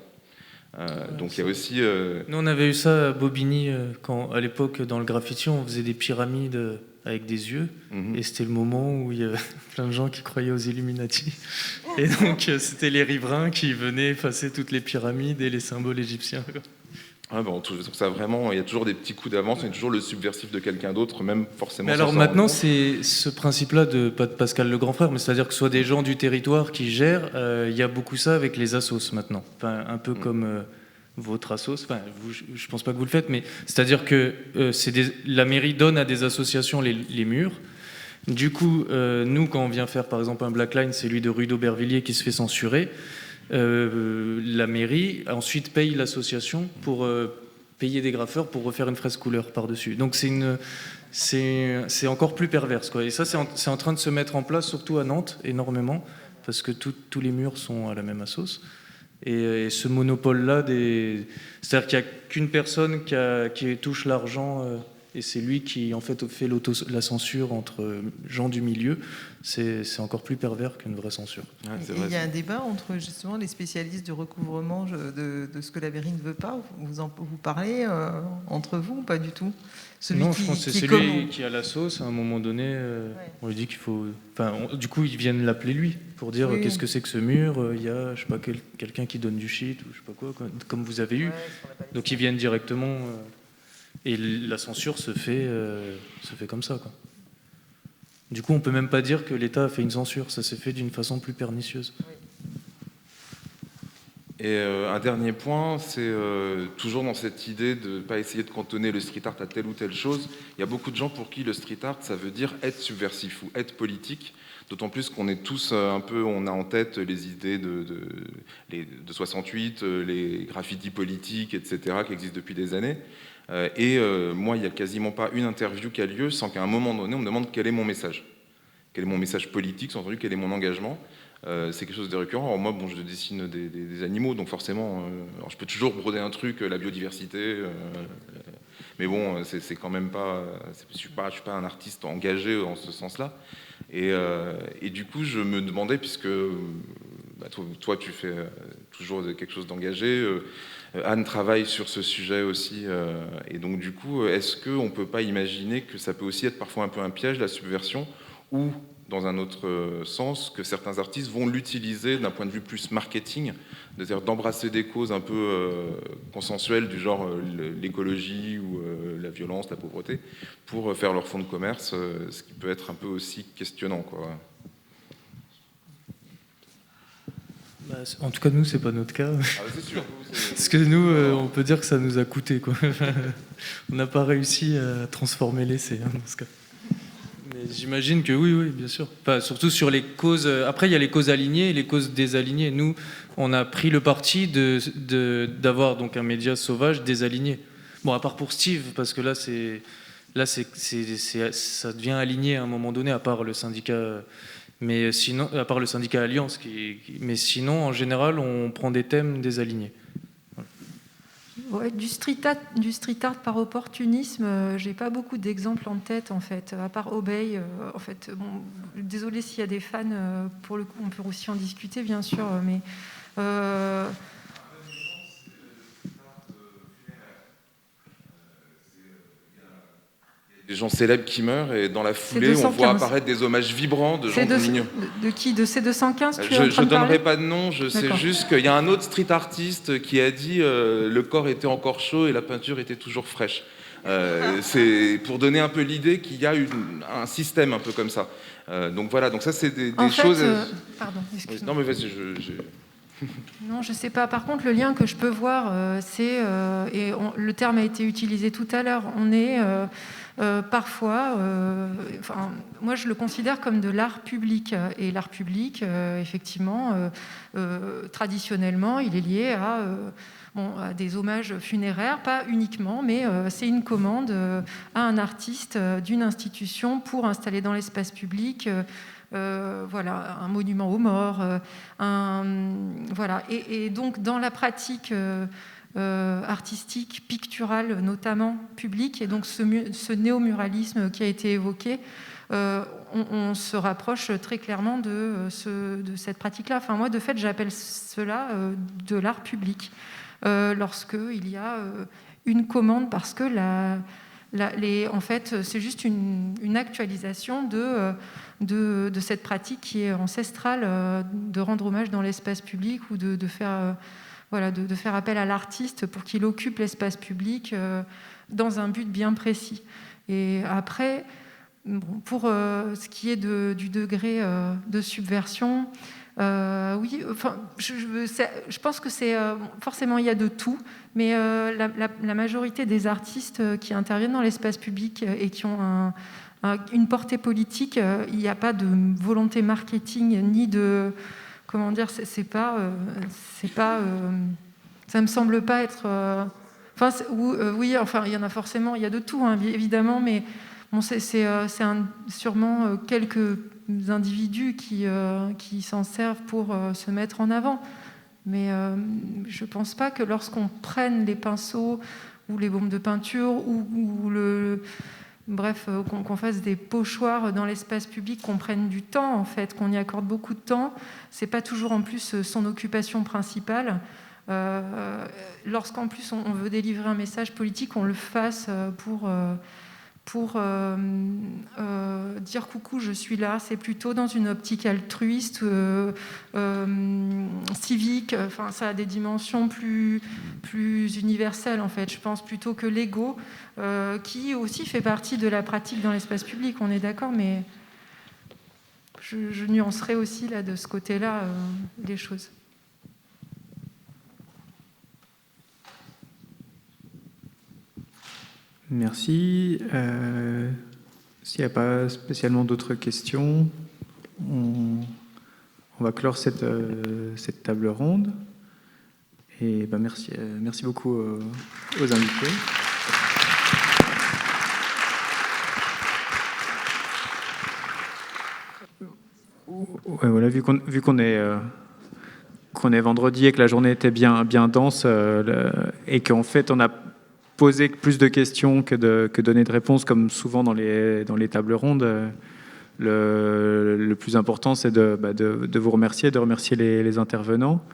Donc il y a aussi... Nous, on avait eu ça à Bobigny, quand à l'époque, dans le graffiti, on faisait des pyramides avec des yeux. Et c'était le moment où il y avait plein de gens qui croyaient aux Illuminati. Et donc, c'était les riverains qui venaient effacer toutes les pyramides et les symboles égyptiens. Ça vraiment, il y a toujours des petits coups d'avance, il y a toujours le subversif de quelqu'un d'autre, même forcément. Mais alors maintenant, c'est ce principe-là pas de Pascal le grand frère, mais c'est-à-dire que ce soit des gens du territoire qui gèrent. Il y a beaucoup ça avec les assos maintenant, enfin, un peu comme votre assos. Enfin, je pense pas que vous le faites, mais c'est-à-dire que la mairie donne à des associations les murs. Du coup, nous, quand on vient faire par exemple un Blackline, celui de rue d'Aubervilliers qui se fait censurer. La mairie ensuite paye l'association pour payer des graffeurs pour refaire une fresque couleur par-dessus. Donc c'est encore plus perverse, quoi. Et ça, c'est en train de se mettre en place, surtout à Nantes, énormément, parce que tous les murs sont à la même assos. Et ce monopole-là, c'est-à-dire qu'il n'y a qu'une personne qui touche l'argent, et c'est lui qui en fait la censure entre gens du milieu. C'est encore plus pervers qu'une vraie censure. Il y a un débat entre justement les spécialistes du recouvrement de ce que la mairie ne veut pas. Vous parlez entre vous ou pas du tout? Je pense que c'est celui qui a la sauce. À un moment donné, on lui dit qu'il faut... du coup, ils viennent l'appeler lui pour dire qu'est-ce que c'est que ce mur. Il y a, je sais pas, quelqu'un qui donne du shit ou je sais pas quoi, comme vous avez eu. Donc ils viennent directement... Et la censure se fait comme ça, quoi. Du coup, on peut même pas dire que l'État a fait une censure. Ça s'est fait d'une façon plus pernicieuse. Et un dernier point, c'est toujours dans cette idée de ne pas essayer de cantonner le street art à telle ou telle chose. Il y a beaucoup de gens pour qui le street art, ça veut dire être subversif ou être politique. D'autant plus qu'on est tous un peu, on a en tête les idées de 68, les graffitis politiques, etc., qui existent depuis des années. Moi, il n'y a quasiment pas une interview qui a lieu sans qu'à un moment donné, on me demande quel est mon message. Quel est mon message politique, sans entendu, quel est mon engagement. C'est quelque chose de récurrent. Alors moi, je dessine des animaux, donc forcément, alors je peux toujours broder un truc, la biodiversité, mais bon, c'est quand même pas... Je suis pas un artiste engagé en ce sens-là. Et du coup, je me demandais, puisque toi, tu fais toujours quelque chose d'engagé, Anne travaille sur ce sujet aussi, et donc du coup, est-ce qu'on ne peut pas imaginer que ça peut aussi être parfois un peu un piège, la subversion, ou dans un autre sens, que certains artistes vont l'utiliser d'un point de vue plus marketing, c'est-à-dire d'embrasser des causes un peu consensuelles du genre l'écologie ou la violence, la pauvreté, pour faire leur fonds de commerce, ce qui peut être un peu aussi questionnant, quoi. En tout cas, nous, c'est pas notre cas. C'est sûr. Parce que nous, on peut dire que ça nous a coûté, quoi. On n'a pas réussi à transformer l'essai, dans ce cas. Mais j'imagine que oui, bien sûr. Enfin, surtout sur les causes... Après, il y a les causes alignées et les causes désalignées. Nous, on a pris le parti d'avoir donc un média sauvage désaligné. Bon, à part pour Steve, parce que là, c'est là, ça devient aligné à un moment donné, à part le syndicat, mais sinon, à part le syndicat Alliance, mais sinon, en général, on prend des thèmes désalignés. Ouais, du street art par opportunisme, j'ai pas beaucoup d'exemples en tête en fait, à part Obey. En fait, bon, désolé s'il y a des fans, pour le coup, on peut aussi en discuter bien sûr, mais des gens célèbres qui meurent et dans la foulée, on voit apparaître des hommages vibrants de gens mignons. De qui? De C215 Je ne donnerai pas de nom, je sais juste qu'il y a un autre street artiste qui a dit le corps était encore chaud et la peinture était toujours fraîche. C'est pour donner un peu l'idée qu'il y a un système un peu comme ça. Donc voilà, donc ça c'est des choses... Pardon, excuse-moi. Non mais vas-y, Non, je ne sais pas. Par contre, le lien que je peux voir, c'est, le terme a été utilisé tout à l'heure, on est parfois, moi je le considère comme de l'art public. Et l'art public, effectivement, traditionnellement, il est lié à des hommages funéraires, pas uniquement, mais c'est une commande à un artiste d'une institution pour installer dans l'espace public voilà, un monument aux morts. Voilà. Et donc, dans la pratique artistique, picturale, notamment publique, et donc ce néomuralisme qui a été évoqué, on se rapproche très clairement de cette pratique-là. Enfin, moi, de fait, j'appelle cela de l'art public. Lorsqu'il y a une commande, parce que en fait, c'est juste une actualisation de cette pratique qui est ancestrale, de rendre hommage dans l'espace public ou de faire appel à l'artiste pour qu'il occupe l'espace public dans un but bien précis. Et après, pour ce qui est du degré de subversion, oui, enfin, je pense que c'est forcément il y a de tout, mais la majorité des artistes qui interviennent dans l'espace public et qui ont une portée politique, il n'y a pas de volonté marketing ni de, comment dire, c'est pas, ça me semble pas être, oui, enfin il y en a forcément, il y a de tout, hein, évidemment, mais bon, c'est sûrement quelques individus qui s'en servent pour se mettre en avant. Mais je ne pense pas que lorsqu'on prenne les pinceaux ou les bombes de peinture qu'on fasse des pochoirs dans l'espace public, qu'on prenne du temps, en fait, qu'on y accorde beaucoup de temps. Ce n'est pas toujours en plus son occupation principale. Lorsqu'en plus on veut délivrer un message politique, on le fasse pour dire coucou, je suis là. C'est plutôt dans une optique altruiste, civique. Enfin, ça a des dimensions plus universelles, en fait. Je pense plutôt que l'ego, qui aussi fait partie de la pratique dans l'espace public. On est d'accord, mais je nuancerai aussi là de ce côté-là les choses. Merci. S'il n'y a pas spécialement d'autres questions, on va clore cette table ronde. Et merci beaucoup aux invités. Ouais, voilà, vu qu'on est vendredi et que la journée était bien dense et qu'en fait on a poser plus de questions que donner de réponses, comme souvent dans les tables rondes. Le plus important, c'est de vous remercier, de remercier les intervenants,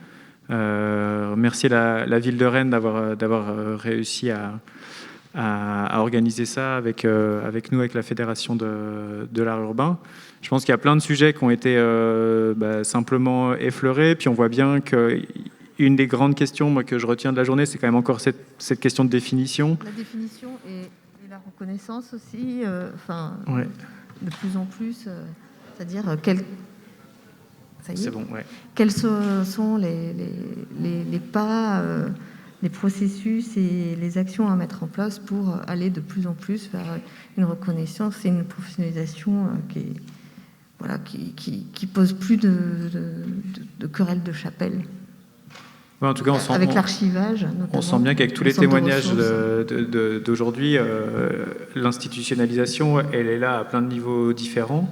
remercier la ville de Rennes d'avoir réussi à organiser ça avec nous, avec la Fédération de l'art urbain. Je pense qu'il y a plein de sujets qui ont été simplement effleurés, puis on voit bien que une des grandes questions que je retiens de la journée, c'est quand même encore cette question de définition. La définition et la reconnaissance aussi, ouais. De plus en plus, c'est-à-dire quels sont les pas, les processus et les actions à mettre en place pour aller de plus en plus vers une reconnaissance et une professionnalisation qui pose plus de querelles de chapelle. Ouais, en tout cas, avec l'archivage, notamment. On sent bien qu'avec tous les témoignages d'aujourd'hui, l'institutionnalisation, elle est là à plein de niveaux différents,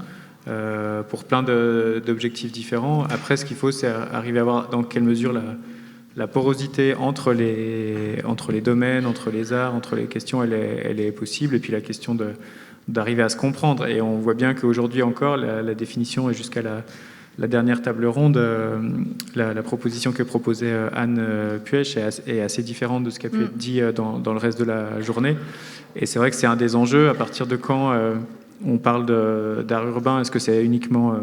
pour plein d'objectifs différents. Après, ce qu'il faut, c'est arriver à voir dans quelle mesure la porosité entre les domaines, entre les arts, entre les questions, elle est possible. Et puis la question d'arriver à se comprendre. Et on voit bien qu'aujourd'hui encore, la définition est jusqu'à la dernière table ronde, la proposition que proposait Anne Puech est assez différente de ce qui a pu être dit dans le reste de la journée. Et c'est vrai que c'est un des enjeux. À partir de quand on parle d'art urbain, est-ce que c'est uniquement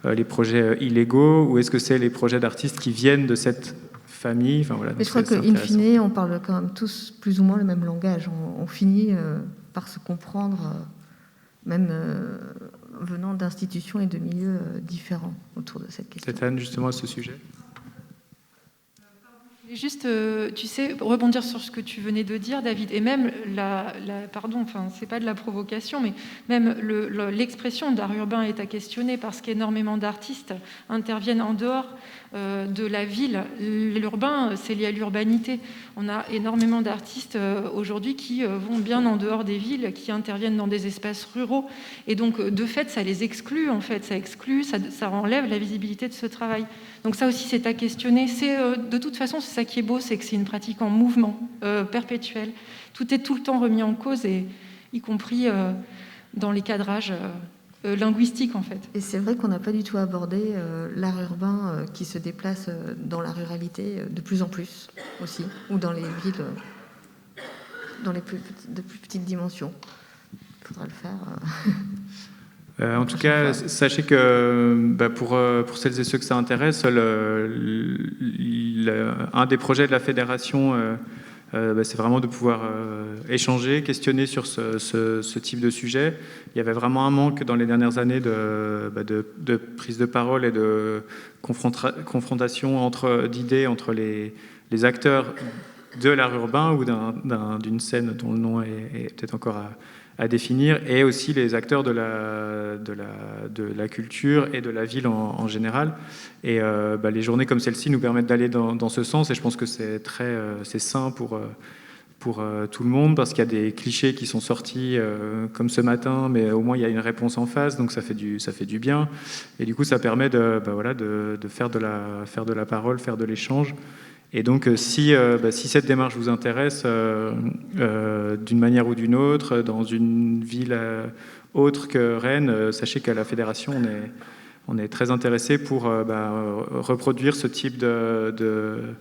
les projets illégaux ou est-ce que c'est les projets d'artistes qui viennent de cette famille? Enfin, voilà, mais je crois qu'in fine, on parle quand même tous plus ou moins le même langage. On finit par se comprendre, même venant d'institutions et de milieux différents autour de cette question. C'est Anne, justement, à ce sujet. Juste, tu sais, rebondir sur ce que tu venais de dire, David, et même pardon, enfin, c'est pas de la provocation, mais même l'expression d'art urbain est à questionner parce qu'énormément d'artistes interviennent en dehors de la ville. L'urbain, c'est lié à l'urbanité. On a énormément d'artistes aujourd'hui qui vont bien en dehors des villes, qui interviennent dans des espaces ruraux, et donc de fait, ça les exclut. En fait, ça exclut, ça enlève la visibilité de ce travail. Donc ça aussi, c'est à questionner. De toute façon, c'est ça qui est beau, c'est que c'est une pratique en mouvement perpétuel. Tout est tout le temps remis en cause, et y compris dans les cadrages linguistiques, en fait. Et c'est vrai qu'on n'a pas du tout abordé l'art urbain qui se déplace dans la ruralité de plus en plus aussi, ou dans les villes de plus petites dimensions. Il faudra le faire. En tout cas, sachez que pour celles et ceux que ça intéresse, un des projets de la fédération, c'est vraiment de pouvoir échanger, questionner sur ce type de sujet. Il y avait vraiment un manque dans les dernières années de prise de parole et de confrontation d'idées entre les acteurs de l'art urbain ou d'une scène dont le nom est peut-être encore à définir, et aussi les acteurs de la culture et de la ville en général. Et les journées comme celle-ci nous permettent d'aller dans ce sens, et je pense que c'est sain pour tout le monde, parce qu'il y a des clichés qui sont sortis comme ce matin, mais au moins il y a une réponse en face, donc ça fait du bien. Et du coup, ça permet de faire de la parole, faire de l'échange. Et donc, si cette démarche vous intéresse d'une manière ou d'une autre, dans une ville autre que Rennes, sachez qu'à la Fédération, on est très intéressé pour reproduire ce type de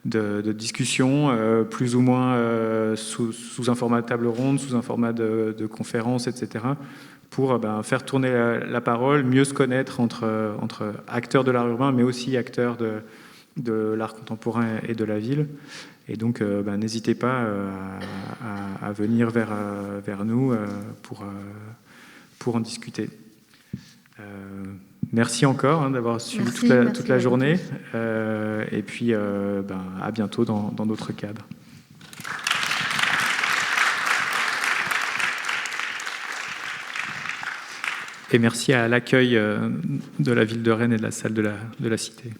discussion, plus ou moins sous un format de table ronde, sous un format de conférence, etc., pour faire tourner la parole, mieux se connaître entre acteurs de l'art urbain, mais aussi acteurs de l'art contemporain et de la ville. Et donc, n'hésitez pas à venir vers nous pour en discuter. Merci encore d'avoir suivi toute la journée. Et puis, à bientôt dans d'autres cadres. Et merci à l'accueil de la ville de Rennes et de la salle de la Cité.